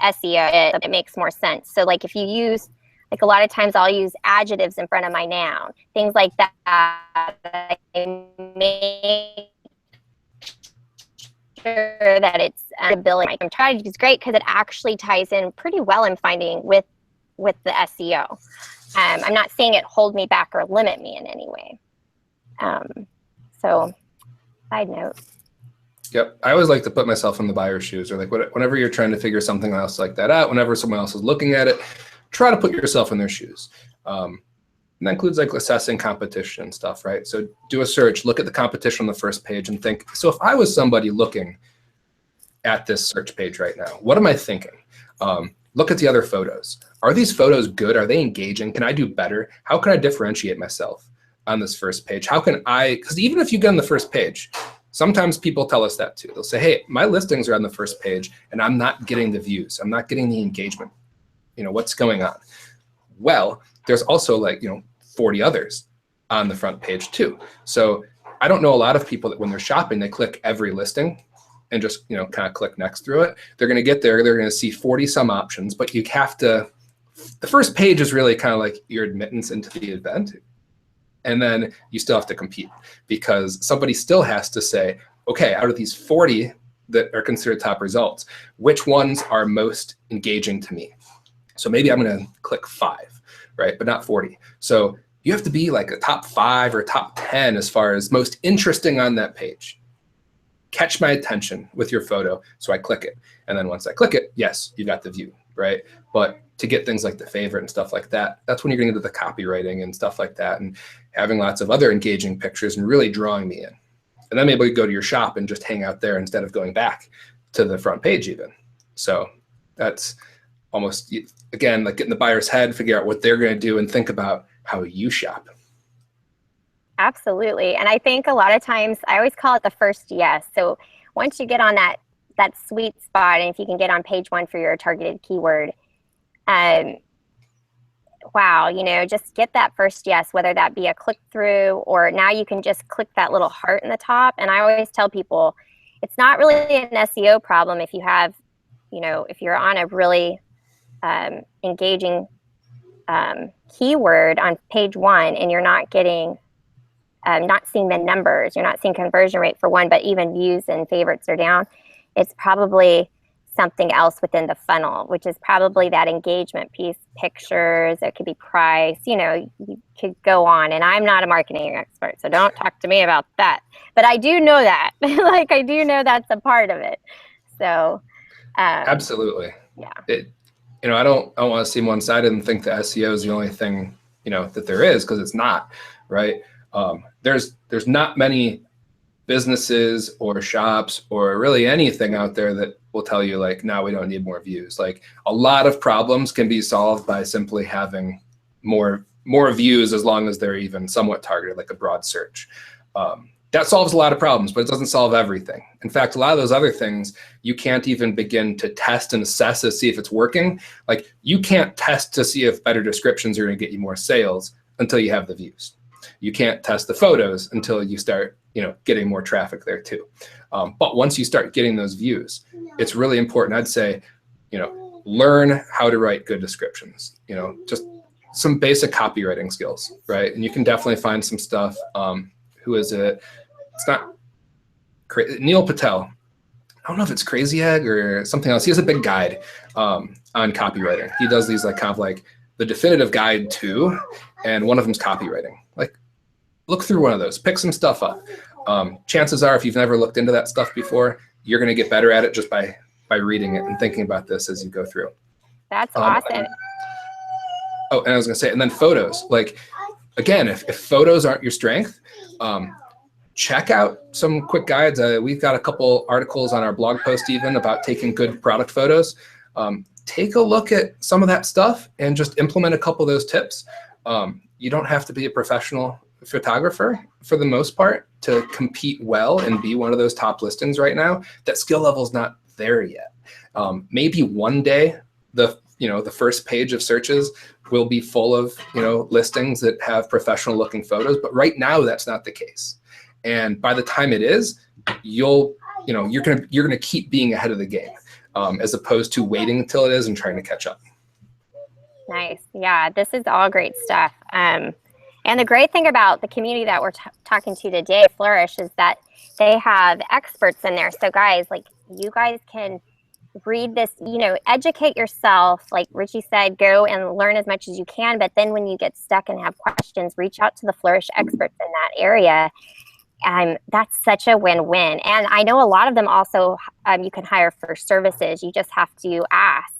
SEO, it makes more sense. So like if you use, like a lot of times I'll use adjectives in front of my noun, things like that. I make sure that it's ability. I'm trying to use great because it actually ties in pretty well, I'm finding, with the SEO. I'm not saying it hold me back or limit me in any way. So side note. Yep. I always like to put myself in the buyer's shoes, or like whenever you're trying to figure something else like that out, whenever someone else is looking at it, try to put yourself in their shoes. And that includes like assessing competition and stuff, right? So do a search, look at the competition on the first page and think, so if I was somebody looking at this search page right now, what am I thinking? Look at the other photos. Are these photos good? Are they engaging? Can I do better? How can I differentiate myself on this first page? How can I, because even if you get on the first page, sometimes people tell us that too. They'll say, hey, my listings are on the first page and I'm not getting the views. I'm not getting the engagement. You know, what's going on? Well, there's also like, 40 others on the front page too. So I don't know a lot of people that when they're shopping, they click every listing and just, kind of click next through it. They're going to get there. They're going to see 40 some options, but you have to, the first page is really kind of like your admittance into the event. And then you still have to compete because somebody still has to say, okay, out of these 40 that are considered top results, which ones are most engaging to me? So maybe I'm going to click 5, right? But not 40. So you have to be like a top 5 or top 10 as far as most interesting on that page. Catch my attention with your photo. So I click it. And then once I click it, yes, you got the view, right? But to get things like the favorite and stuff like that, that's when you're going to do the copywriting and stuff like that and having lots of other engaging pictures and really drawing me in. And then maybe you go to your shop and just hang out there instead of going back to the front page even. So that's almost, again, like get in the buyer's head, figure out what they're going to do and think about how you shop. Absolutely. And I think a lot of times I always call it the first yes. So once you get on that sweet spot, and if you can get on page 1 for your targeted keyword, wow, just get that first yes, whether that be a click through or now you can just click that little heart in the top. And I always tell people it's not really an SEO problem if you have, if you're on a really engaging keyword on page 1 and you're not getting, not seeing the numbers, you're not seeing conversion rate for one, but even views and favorites are down, it's probably something else within the funnel, which is probably that engagement piece, pictures, it could be price, you could go on. And I'm not a marketing expert, so don't talk to me about that. But I do know that, like I do know that's a part of it. So absolutely. Yeah. I don't want to seem one-sided and think that SEO is the only thing, that there is, because it's not, right? There's not many businesses or shops or really anything out there that will tell you like, now we don't need more views. Like a lot of problems can be solved by simply having more views, as long as they're even somewhat targeted, like a broad search. That solves a lot of problems, but it doesn't solve everything. In fact, a lot of those other things, you can't even begin to test and assess to see if it's working. Like you can't test to see if better descriptions are going to get you more sales until you have the views. You can't test the photos until you start, getting more traffic there too. But once you start getting those views, it's really important. I'd say, learn how to write good descriptions, just some basic copywriting skills, right? And you can definitely find some stuff. Who is it? It's not Neil Patel. I don't know if it's Crazy Egg or something else. He has a big guide on copywriting. He does these like kind of like the definitive guide to, and one of them's copywriting. Like look through one of those, pick some stuff up. Chances are, if you've never looked into that stuff before, you're going to get better at it just by reading it and thinking about this as you go through. That's awesome. And I was going to say, and then photos. Like, again, if photos aren't your strength, check out some quick guides. We've got a couple articles on our blog post even about taking good product photos. Take a look at some of that stuff and just implement a couple of those tips. You don't have to be a professional photographer for the most part to compete well and be one of those top listings right now. That skill level is not there yet. Maybe one day the first page of searches will be full of listings that have professional looking photos, but right now that's not the case. And by the time it is, you're gonna keep being ahead of the game. Mm-hmm. as opposed to waiting until it is and trying to catch up. Nice. Yeah, this is all great stuff. And the great thing about the community that we're talking to today, Flourish, is that they have experts in there. So guys, like, you guys can read this, you know, educate yourself. Like Richie said, go and learn as much as you can. But then when you get stuck and have questions, reach out to the Flourish experts in that area. That's such a win-win. And I know a lot of them also, you can hire for services. You just have to ask.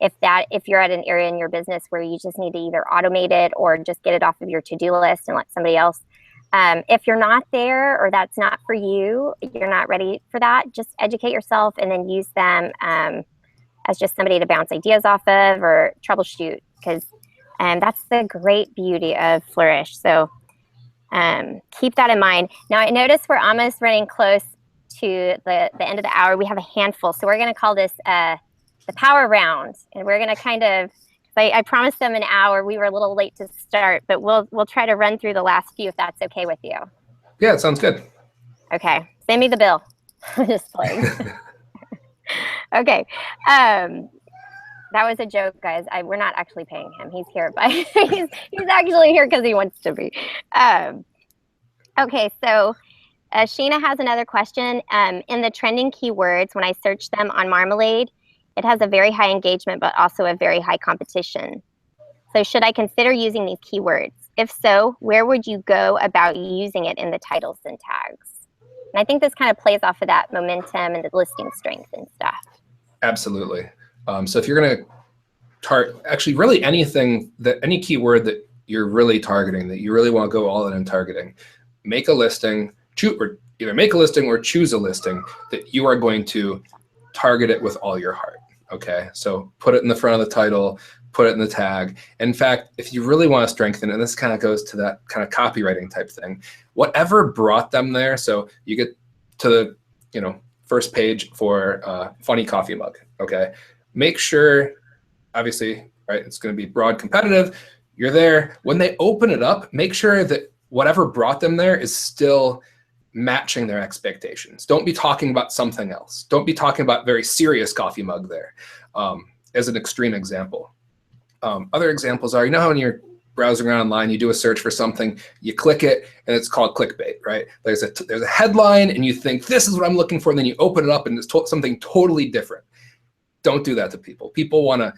If you're at an area in your business where you just need to either automate it or just get it off of your to-do list and let somebody else. If you're not there, or that's not for you, you're not ready for that, just educate yourself and then use them as just somebody to bounce ideas off of or troubleshoot, because that's the great beauty of Flourish. So keep that in mind. Now, I notice we're almost running close to the end of the hour. We have a handful, so we're going to call this the power round, and we're going to kind of, I promised them an hour. We were a little late to start, but we'll try to run through the last few if that's okay with you. Yeah, it sounds good. Okay, send me the bill. Just playing. Okay, that was a joke, guys. We're not actually paying him. He's here, but he's actually here because he wants to be. Okay, so Sheena has another question. In the trending keywords, when I search them on Marmalead, it has a very high engagement, but also a very high competition. So should I consider using these keywords? If so, where would you go about using it in the titles and tags? And I think this kind of plays off of that momentum and the listing strength and stuff. Absolutely. So if you're going to actually really any keyword that you're really targeting, that you really want to go all in targeting, make a listing, either make a listing or choose a listing that you are going to target it with all your heart. Okay, so put it in the front of the title, put it in the tag. In fact, if you really want to strengthen it, and this kind of goes to that kind of copywriting type thing, whatever brought them there. So you get to the first page for funny coffee mug. Okay, make sure, obviously, right, it's going to be broad competitive. You're there. When they open it up, make sure that whatever brought them there is still matching their expectations. Don't be talking about something else. Don't be talking about very serious coffee mug there, as an extreme example. Other examples are, when you're browsing around online, you do a search for something, you click it, and it's called clickbait, right? There's a headline, and you think, this is what I'm looking for, and then you open it up, and it's something totally different. Don't do that to people. People want to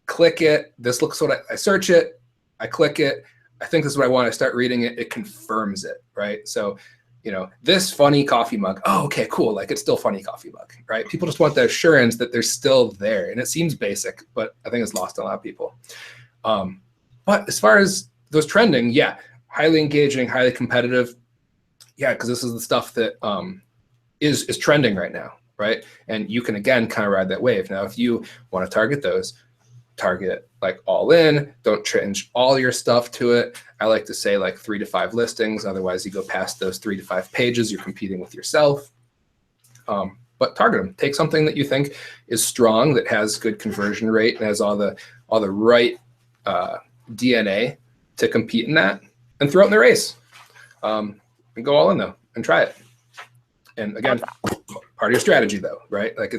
click it. This looks what I search it. I click it. I think this is what I want to start reading it. It confirms it, right? So, this funny coffee mug. Oh, okay, cool. Like, it's still funny coffee mug, right? People just want the assurance that they're still there. And it seems basic, but I think it's lost on a lot of people. But as far as those trending, yeah, highly engaging, highly competitive. Yeah, because this is the stuff that is trending right now, right? And you can, again, kind of ride that wave. Now, if you want to target those, target like all in, don't change all your stuff to it. I like to say like 3 to 5 listings. Otherwise you go past those 3 to 5 pages, you're competing with yourself. But target them. Take something that you think is strong, that has good conversion rate and has all the right DNA to compete in that, and throw it in the race. And go all in though and try it. And again, part of your strategy though, right? Like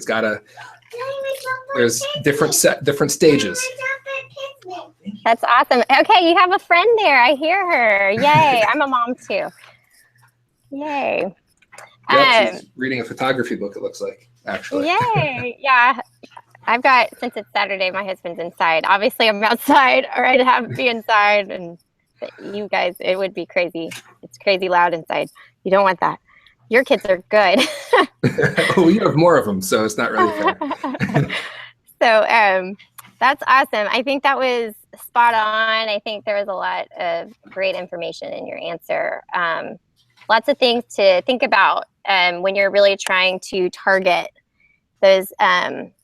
there's different stages. That's awesome. Okay, you have a friend there. I hear her. Yay. I'm a mom too. Yay. Yeah, she's reading a photography book, it looks like, actually. Yay. Yeah. I've got, since it's Saturday, my husband's inside. Obviously, I'm outside, or I'd be inside. And you guys, it would be crazy. It's crazy loud inside. You don't want that. Your kids are good. Well, you have more of them, so it's not really fair. So that's awesome. I think that was spot on. I think there was a lot of great information in your answer. Lots of things to think about when you're really trying to target those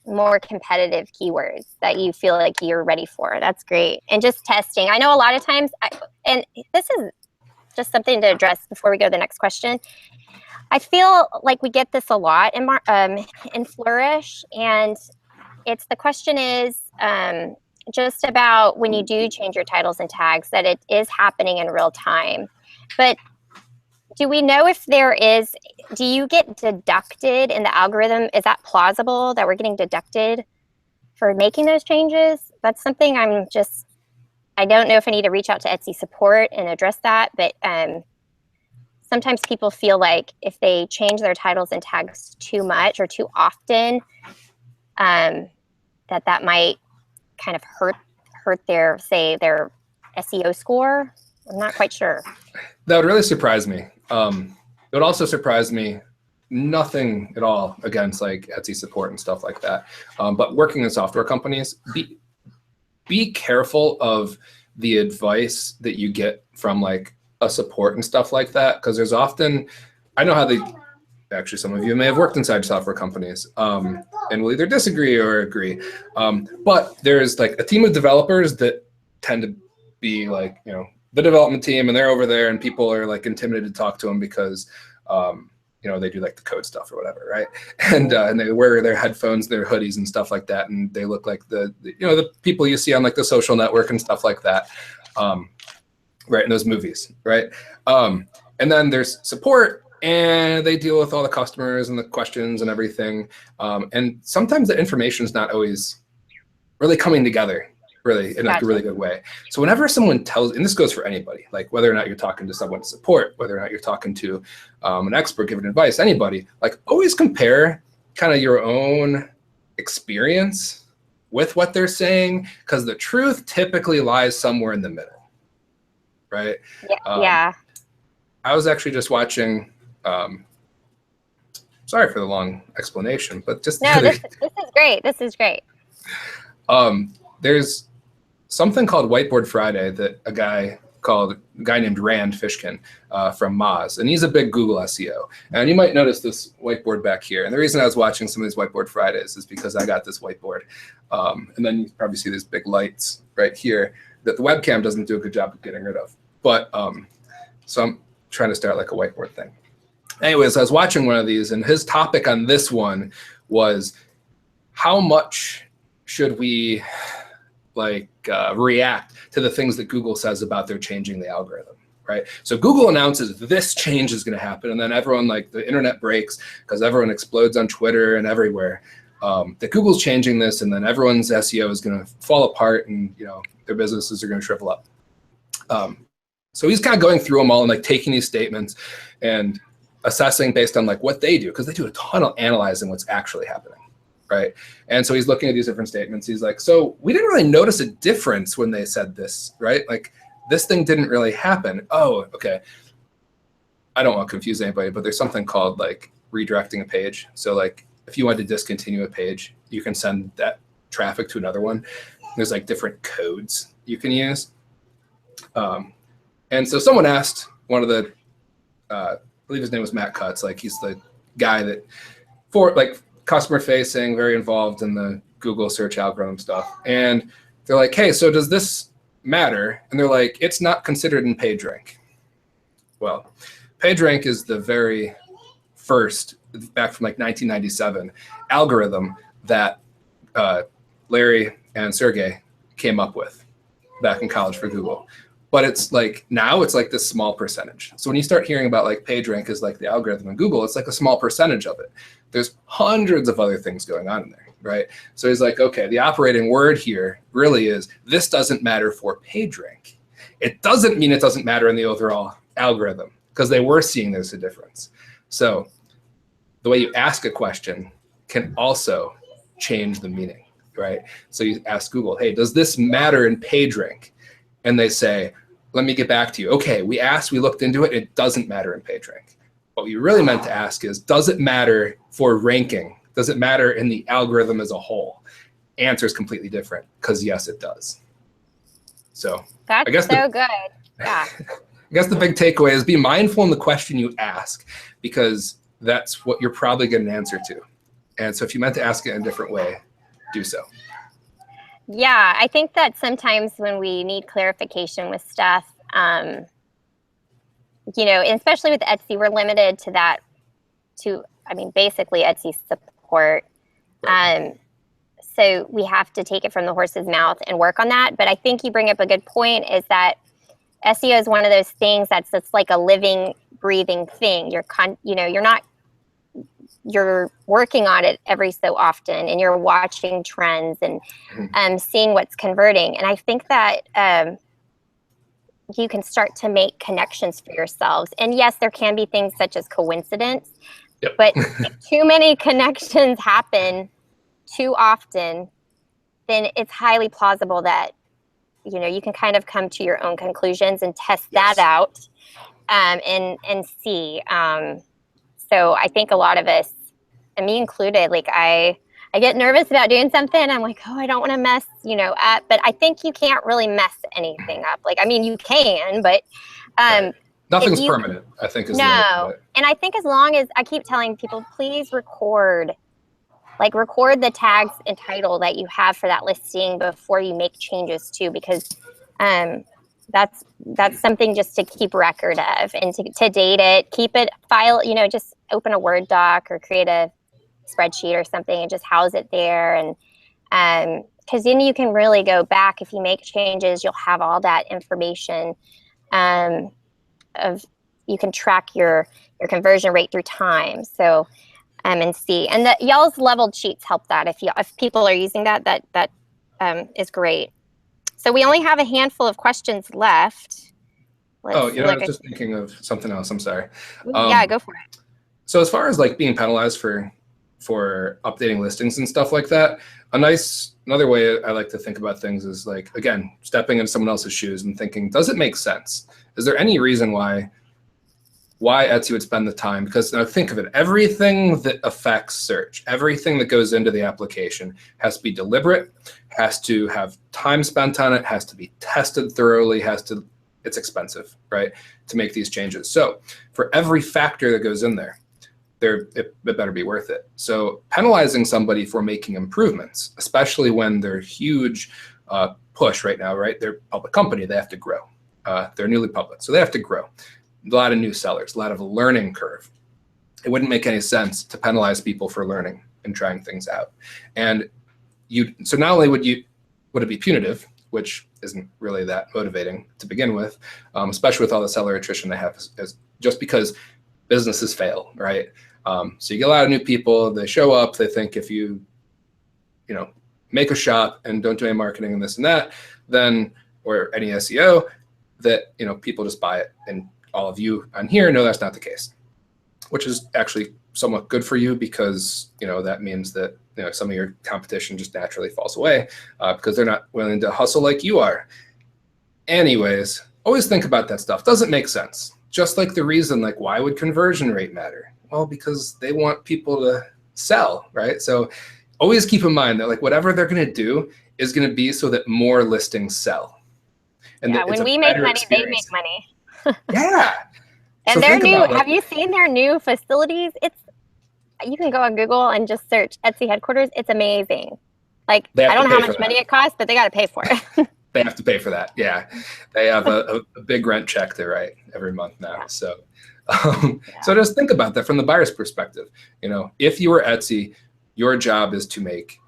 more competitive keywords that you feel like you're ready for. That's great. And just testing. I know a lot of times, and this is just something to address before we go to the next question. I feel like we get this a lot in Flourish, and the question is just about when you do change your titles and tags, that it is happening in real time. But Do we know if there is, do you get deducted in the algorithm? Is that plausible that we're getting deducted for making those changes? That's something I don't know if I need to reach out to Etsy support and address that, but sometimes people feel like if they change their titles and tags too much or too often, that might kind of hurt their SEO score. I'm not quite sure. That would really surprise me. It would also surprise me, nothing at all against like Etsy support and stuff like that. But working in software companies, be careful of the advice that you get from like a support and stuff like that. Because there's often, I know how actually some of you may have worked inside software companies and will either disagree or agree. But there's like a team of developers that tend to be like, you know, the development team, and they're over there and people are like intimidated to talk to them because, you know, they do like the code stuff or whatever, right? And they wear their headphones, their hoodies and stuff like that. And they look like the people you see on like the social network and stuff like that, right, in those movies, right? And then there's support, and they deal with all the customers and the questions and everything. And sometimes the information is not always really coming together really in like a really good way. So whenever someone tells, and this goes for anybody, like whether or not you're talking to someone to support, whether or not you're talking to an expert giving advice, anybody, like always compare kind of your own experience with what they're saying, because the truth typically lies somewhere in the middle, right? Yeah. I was actually just watching, sorry for the long explanation, but just no, this is great. This is great. There's something called Whiteboard Friday that a guy named Rand Fishkin from Moz, and he's a big Google SEO. And you might notice this whiteboard back here. And the reason I was watching some of these Whiteboard Fridays is because I got this whiteboard. And then you probably see these big lights right here that the webcam doesn't do a good job of getting rid of. But so I'm trying to start like a whiteboard thing. Anyways, I was watching one of these, and his topic on this one was how much should we react to the things that Google says about their changing the algorithm, right? So Google announces this change is going to happen, and then everyone, like the internet breaks because everyone explodes on Twitter and everywhere that Google's changing this, and then everyone's SEO is going to fall apart, and their businesses are going to shrivel up. So he's kind of going through them all and like taking these statements and assessing based on like what they do, because they do a ton of analyzing what's actually happening. Right. And so he's looking at these different statements. He's like, so we didn't really notice a difference when they said this, right? Like this thing didn't really happen. Oh, okay. I don't want to confuse anybody, but there's something called like redirecting a page. So like if you want to discontinue a page, you can send that traffic to another one. There's like different codes you can use. And so someone asked one of the, I believe his name was Matt Cutts. Like he's the guy that customer facing, very involved in the Google search algorithm stuff. And they're like, hey, so does this matter? And they're like, it's not considered in PageRank. Well, PageRank is the very first, back from like 1997, algorithm that Larry and Sergey came up with back in college for Google. But it's like, now it's like this small percentage. So when you start hearing about like PageRank is like the algorithm in Google, it's like a small percentage of it. There's hundreds of other things going on in there, right? So he's like, okay, the operating word here really is, this doesn't matter for PageRank. It doesn't mean it doesn't matter in the overall algorithm, because they were seeing there's a difference. So the way you ask a question can also change the meaning, right? So you ask Google, hey, does this matter in PageRank? And they say, let me get back to you. Okay, we asked, we looked into it. It doesn't matter in PageRank. What we really meant to ask is, does it matter for ranking? Does it matter in the algorithm as a whole? Answer is completely different, because yes, it does. So that's I guess so good. Yeah. I guess the big takeaway is be mindful in the question you ask, because that's what you're probably getting an answer to. And so if you meant to ask it in a different way, do so. Yeah, I think that sometimes when we need clarification with stuff, especially with Etsy, we're limited to that, basically Etsy support. So we have to take it from the horse's mouth and work on that. But I think you bring up a good point, is that SEO is one of those things that's like a living, breathing thing. You're working on it every so often, and you're watching trends and seeing what's converting. And I think that you can start to make connections for yourselves. And yes, there can be things such as coincidence, but if too many connections happen too often, then it's highly plausible that, you can kind of come to your own conclusions and test that out and see. So I think a lot of us, and me included, like I get nervous about doing something. I'm like, oh, I don't want to mess, up. But I think you can't really mess anything up. Like, I mean, you can, but nothing's permanent, I think is no. And I think as long as I keep telling people, please record the tags and title that you have for that listing before you make changes too, because that's something just to keep record of and to date it, keep it, file, just open a Word doc or create a spreadsheet or something and just house it there. And because then you can really go back. If you make changes, you'll have all that information you can track your conversion rate through time. So and see, and y'all's leveled sheets help that. If people are using that is great. So we only have a handful of questions left. I was just thinking of something else. I'm sorry. Yeah, go for it. So as far as like being penalized for updating listings and stuff like that, another way I like to think about things is like, again, stepping into someone else's shoes and thinking, does it make sense? Is there any reason why Etsy would spend the time? Because now think of it, everything that affects search, everything that goes into the application has to be deliberate, has to have time spent on it, has to be tested thoroughly, it's expensive, right, to make these changes. So for every factor that goes in there, it better be worth it. So penalizing somebody for making improvements, especially when they're huge push right now, right? They're a public company, they have to grow. They're newly public, so they have to grow. A lot of new sellers, a lot of a learning curve. It wouldn't make any sense to penalize people for learning and trying things out. And so not only would it be punitive, which isn't really that motivating to begin with, especially with all the seller attrition they have, just because businesses fail, right? So you get a lot of new people, they show up, they think if you make a shop and don't do any marketing and this and that, then, or any SEO, that, people just buy it. And all of you on here know that's not the case, which is actually somewhat good for you, because, that means that, some of your competition just naturally falls away because they're not willing to hustle like you are. Anyways, always think about that stuff. Doesn't make sense. Just like the reason, like, why would conversion rate matter? Well, because they want people to sell, right? So always keep in mind that, like, whatever they're going to do is going to be so that more listings sell. And when we make money, they make money. Yeah. And so they're new. Have you seen their new facilities? You can go on Google and just search Etsy headquarters. It's amazing. Like, I don't know how much money it costs, but they got to pay for it. They have to pay for that. Yeah. They have a big rent check to write every month now. Yeah. So, so just think about that from the buyer's perspective. If you were Etsy, your job is to make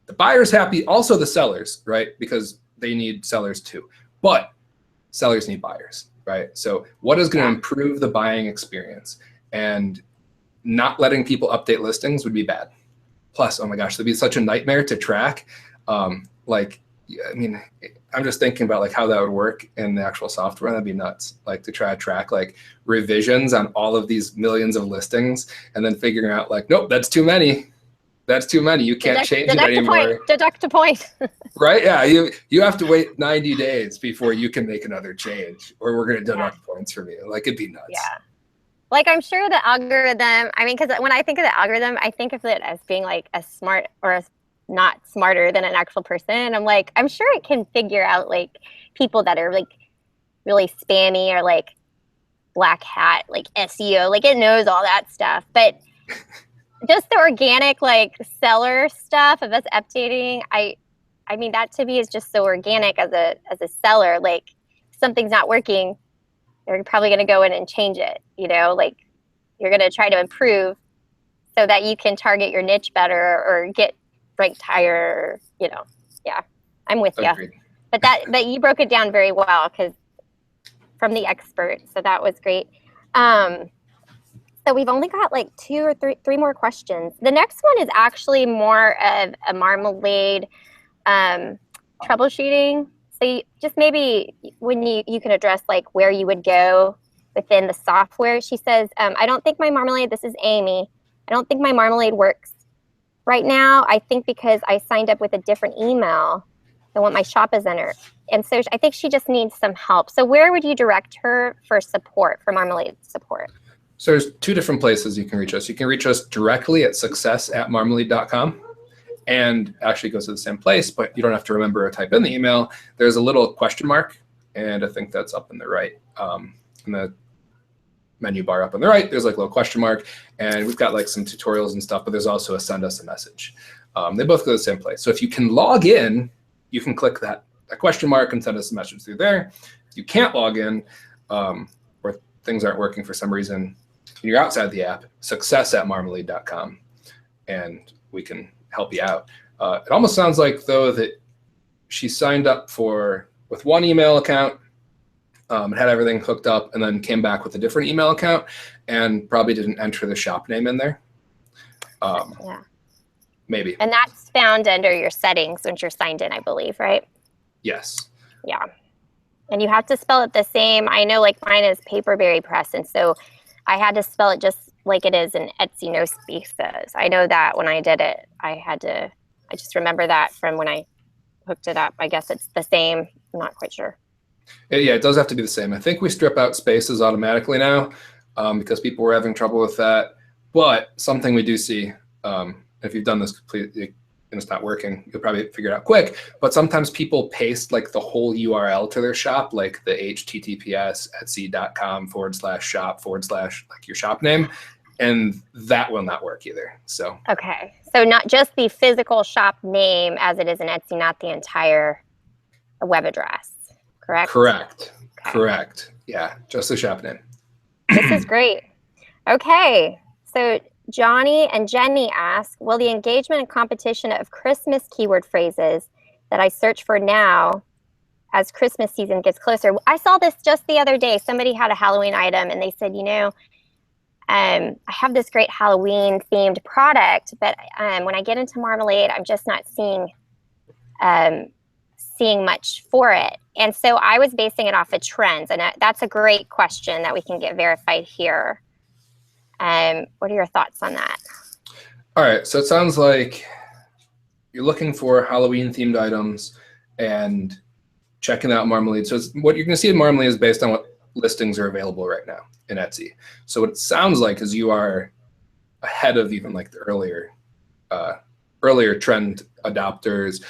the buyers happy, also the sellers, right? Because they need sellers too. But sellers need buyers, right? So what is going to improve the buying experience? And not letting people update listings would be bad. Plus, oh my gosh, that'd be such a nightmare to track. I'm just thinking about like how that would work in the actual software. That'd be nuts. Like to try to track like revisions on all of these millions of listings and then figuring out like, nope, that's too many. That's too many. You can't change it anymore. Deduct a point. Right? Yeah. You have to wait 90 days before you can make another change, or we're going to deduct points from you. Like, it'd be nuts. Yeah. Like, I'm sure the algorithm, because when I think of the algorithm, I think of it as being like a smart or not smarter than an actual person. I'm like, I'm sure it can figure out like people that are like really spammy or like black hat, like SEO, like it knows all that stuff. But just the organic like seller stuff of us updating, I mean, that to me is just so organic as a seller. Like, if something's not working, you're probably going to go in and change it, like you're going to try to improve so that you can target your niche better or get ranked higher, Yeah, I'm with you. But you broke it down very well from the expert. So that was great. So we've only got like three more questions. The next one is actually more of a Marmalead troubleshooting. So just maybe when you can address like where you would go within the software. She says, I don't think my Marmalead, this is Amy, I don't think my Marmalead works right now. I think because I signed up with a different email than what my shop is under. And so I think she just needs some help. So where would you direct her for support, for Marmalead support? So there's two different places you can reach us. You can reach us directly at success@marmalead.com. And actually goes to the same place, but you don't have to remember or type in the email. There's a little question mark, and I think that's up in the right, in the menu bar up on the right. There's like a little question mark, and we've got like some tutorials and stuff, but there's also a send us a message. They both go to the same place. So if you can log in, you can click that question mark and send us a message through there. If you can't log in, or things aren't working for some reason, and you're outside the app, success@marmalead.com, and we can help you out. It almost sounds like, though, that she signed up with one email account, had everything hooked up, and then came back with a different email account and probably didn't enter the shop name in there. Yeah. Maybe. And that's found under your settings once you're signed in, I believe, right? Yes. Yeah. And you have to spell it the same. I know like mine is Paperberry Press, and so I had to spell it just like it is in Etsy No Speak says. I know that when I did it, I just remember that from when I hooked it up. I guess it's the same. I'm not quite sure. Yeah, it does have to be the same. I think we strip out spaces automatically now because people were having trouble with that. But something we do see, if you've done this completely and it's not working, you'll probably figure it out quick. But sometimes people paste like the whole URL to their shop, like the HTTPS etsy.com/shop/ like your shop name. And that will not work either. So okay, so not just the physical shop name as it is in Etsy, not the entire web address, correct? Correct. Okay. Correct. Yeah, just the shop name. This is great. Okay, so Johnny and Jenny ask, will the engagement and competition of Christmas keyword phrases that I search for now as Christmas season gets closer? I saw this just the other day. Somebody had a Halloween item and they said, you know, I have this great Halloween themed product, but when I get into Marmalead, I'm just not seeing much for it. And so I was basing it off of trends, and that's a great question that we can get verified here. What are your thoughts on that? All right, so it sounds like you're looking for Halloween themed items and checking out Marmalead. So what you're going to see in Marmalead is based on what listings are available right now in Etsy. So what it sounds like is you are ahead of even like the earlier trend adopters.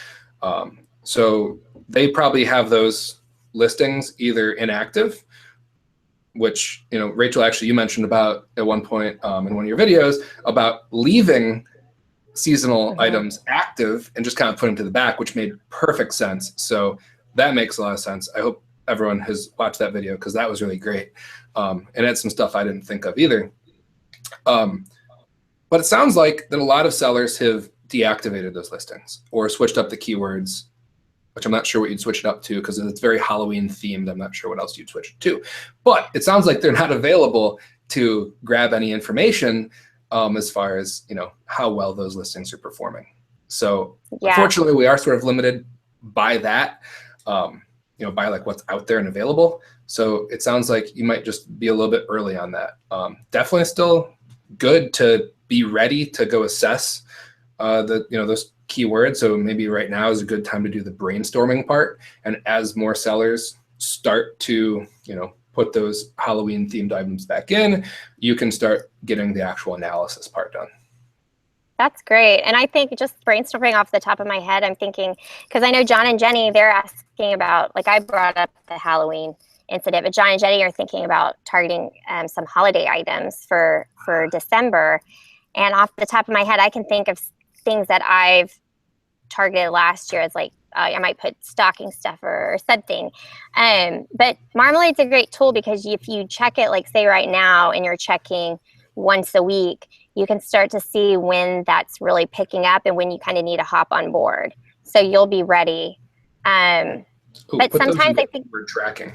So they probably have those listings either inactive, which, you know, Rachel, actually you mentioned about at one point in one of your videos about leaving seasonal items active and just kind of put them to the back, which made perfect sense. So that makes a lot of sense. I hope everyone has watched that video because that was really great. And had some stuff I didn't think of either. But it sounds like that a lot of sellers have deactivated those listings or switched up the keywords, which I'm not sure what you'd switch it up to because it's very Halloween themed. I'm not sure what else you'd switch it to. But it sounds like they're not available to grab any information as far as, you know, how well those listings are performing. So unfortunately, we are sort of limited by that, you know, by like what's out there and available. So it sounds like you might just be a little bit early on that. Definitely still good to be ready to go assess those keywords. So maybe right now is a good time to do the brainstorming part. And as more sellers start to, you know, put those Halloween themed items back in, you can start getting the actual analysis part done. That's great. And I think just brainstorming off the top of my head, I'm thinking, because I know John and Jenny, they're asking about, like I brought up the Halloween incident, but John and Jenny are thinking about targeting some holiday items for December. And off the top of my head, I can think of things that I've targeted last year as like, I might put stocking stuffer or something. But Marmalead's a great tool because if you check it, like say right now, and you're checking once a week, you can start to see when that's really picking up and when you kind of need to hop on board. So you'll be ready. But sometimes I think we're tracking.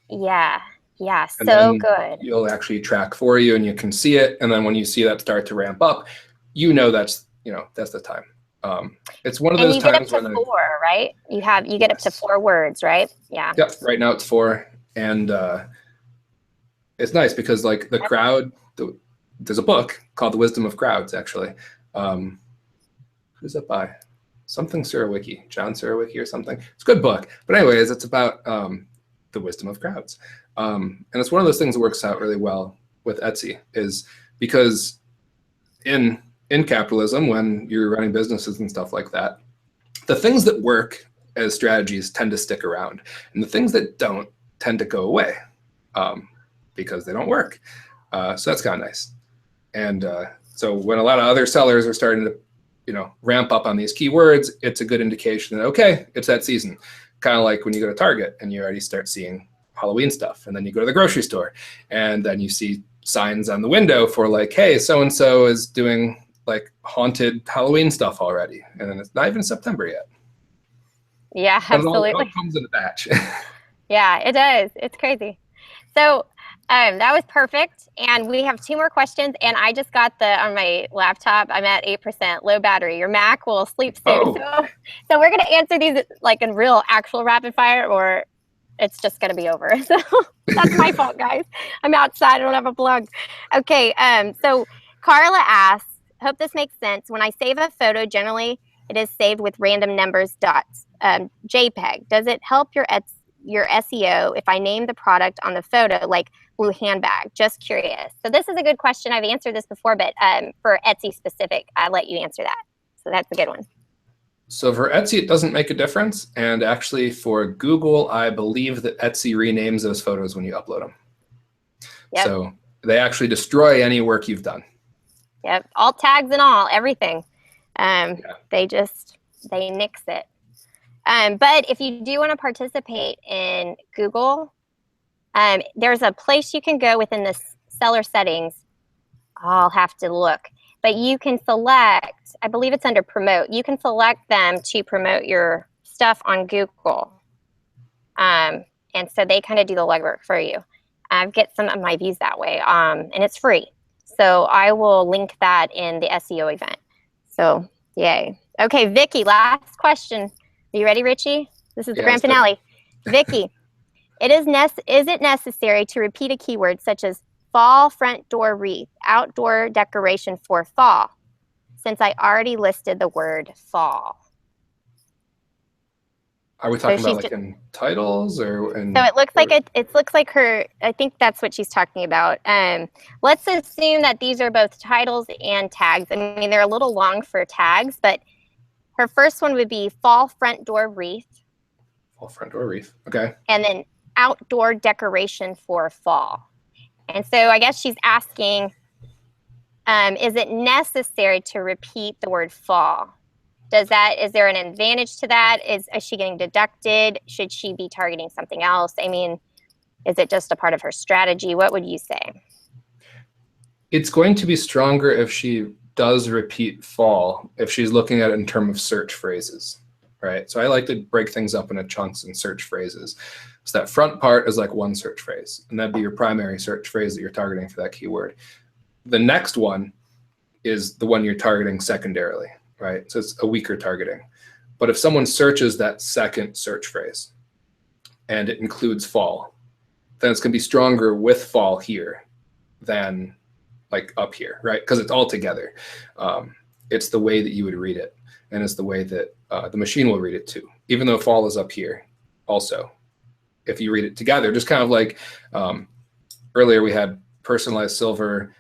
Yeah. Yeah, And so then good. you'll actually track for you, and you can see it. And then when you see that start to ramp up, you know that's the time. It's one of And those you get up times to when 4, right? You get up to 4 words, right? Yeah. Yep. Right now it's 4, and it's nice because like the crowd. There's a book called The Wisdom of Crowds, actually. Who's that by? Something Surowiecki, John Surowiecki or something. It's a good book. But anyways, it's about the wisdom of crowds. And it's one of those things that works out really well with Etsy, is because in capitalism, when you're running businesses and stuff like that, the things that work as strategies tend to stick around, and the things that don't tend to go away because they don't work. So that's kind of nice. And so when a lot of other sellers are starting to ramp up on these keywords, it's a good indication that, okay, it's that season. Kind of like when you go to Target and you already start seeing Halloween stuff, and then you go to the grocery store and then you see signs on the window for like, hey, so-and-so is doing like haunted Halloween stuff already. And then it's not even September yet. Yeah, absolutely. It all comes in a batch. Yeah, it does. It's crazy. So that was perfect. And we have 2 more questions. And I just got on my laptop, I'm at 8%, low battery. Your Mac will sleep soon. Oh. So we're going to answer these like in real actual rapid fire, or it's just going to be over. So that's my fault, guys. I'm outside. I don't have a plug. Okay. So Carla asks, hope this makes sense. When I save a photo, generally it is saved with random numbers dots, JPEG. Does it help your SEO if I name the product on the photo, like blue handbag? Just curious. So this is a good question. I've answered this before, but for Etsy specific, I'll let you answer that. So that's a good one. So for Etsy, it doesn't make a difference. And actually for Google, I believe that Etsy renames those photos when you upload them. Yep. So they actually destroy any work you've done. Yep. Alt tags and all, everything. They nix it. But if you do want to participate in Google, there's a place you can go within the seller settings. I'll have to look. But you can select, I believe it's under promote. You can select them to promote your stuff on Google. And so they kind of do the legwork for you. I get some of my views that way. And it's free. So I will link that in the SEO event. So yay. Okay, Vicky, last question. Are you ready, Richie? This is the grand finale. Vicky, is it necessary to repeat a keyword such as fall front door wreath, outdoor decoration for fall, since I already listed the word fall? Are we talking about like in titles or in? So it looks like it looks like her. I think that's what she's talking about. Let's assume that these are both titles and tags. I mean, they're a little long for tags, but her first one would be fall front door wreath. Fall front door wreath. Okay. And then outdoor decoration for fall. And so I guess she's asking, is it necessary to repeat the word fall? Is there an advantage to that? Is she getting deducted? Should she be targeting something else? I mean, is it just a part of her strategy? What would you say? It's going to be stronger if she does repeat fall, if she's looking at it in terms of search phrases, right? So I like to break things up into chunks and search phrases. So that front part is like one search phrase, and that'd be your primary search phrase that you're targeting for that keyword. The next one is the one you're targeting secondarily, right? So it's a weaker targeting. But if someone searches that second search phrase and it includes fall, then it's going to be stronger with fall here than like up here, right? Because it's all together. It's the way that you would read it, and it's the way that the machine will read it too. Even though fall is up here also, if you read it together, just kind of like earlier we had personalized silver,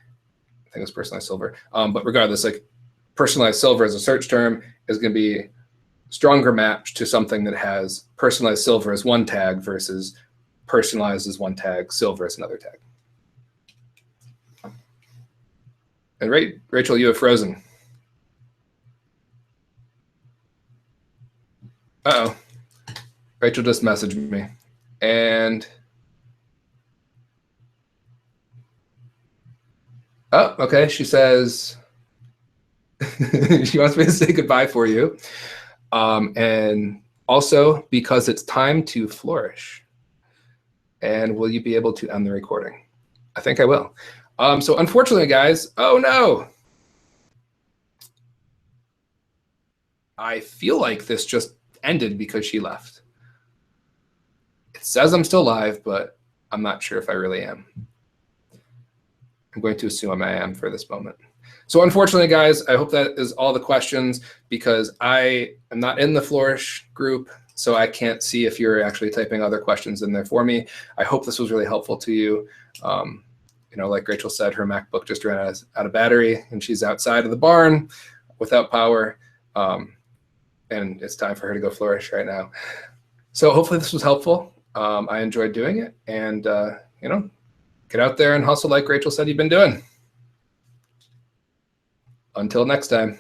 I think it was personalized silver, but regardless, like personalized silver as a search term is going to be stronger match to something that has personalized silver as one tag versus personalized as one tag, silver as another tag. And Rachel, you have frozen. Uh-oh. Rachel just messaged me. And oh, okay. She says she wants me to say goodbye for you. And also because it's time to flourish. And will you be able to end the recording? I think I will. So unfortunately, guys, oh no. I feel like this just ended because she left. It says I'm still live, but I'm not sure if I really am. I'm going to assume I am for this moment. So unfortunately, guys, I hope that is all the questions, because I am not in the Flourish group, so I can't see if you're actually typing other questions in there for me. I hope this was really helpful to you. You know, like Rachel said, her MacBook just ran out of battery, and she's outside of the barn without power. And it's time for her to go flourish right now. So hopefully this was helpful. I enjoyed doing it, and you know, get out there and hustle like Rachel said you've been doing. Until next time.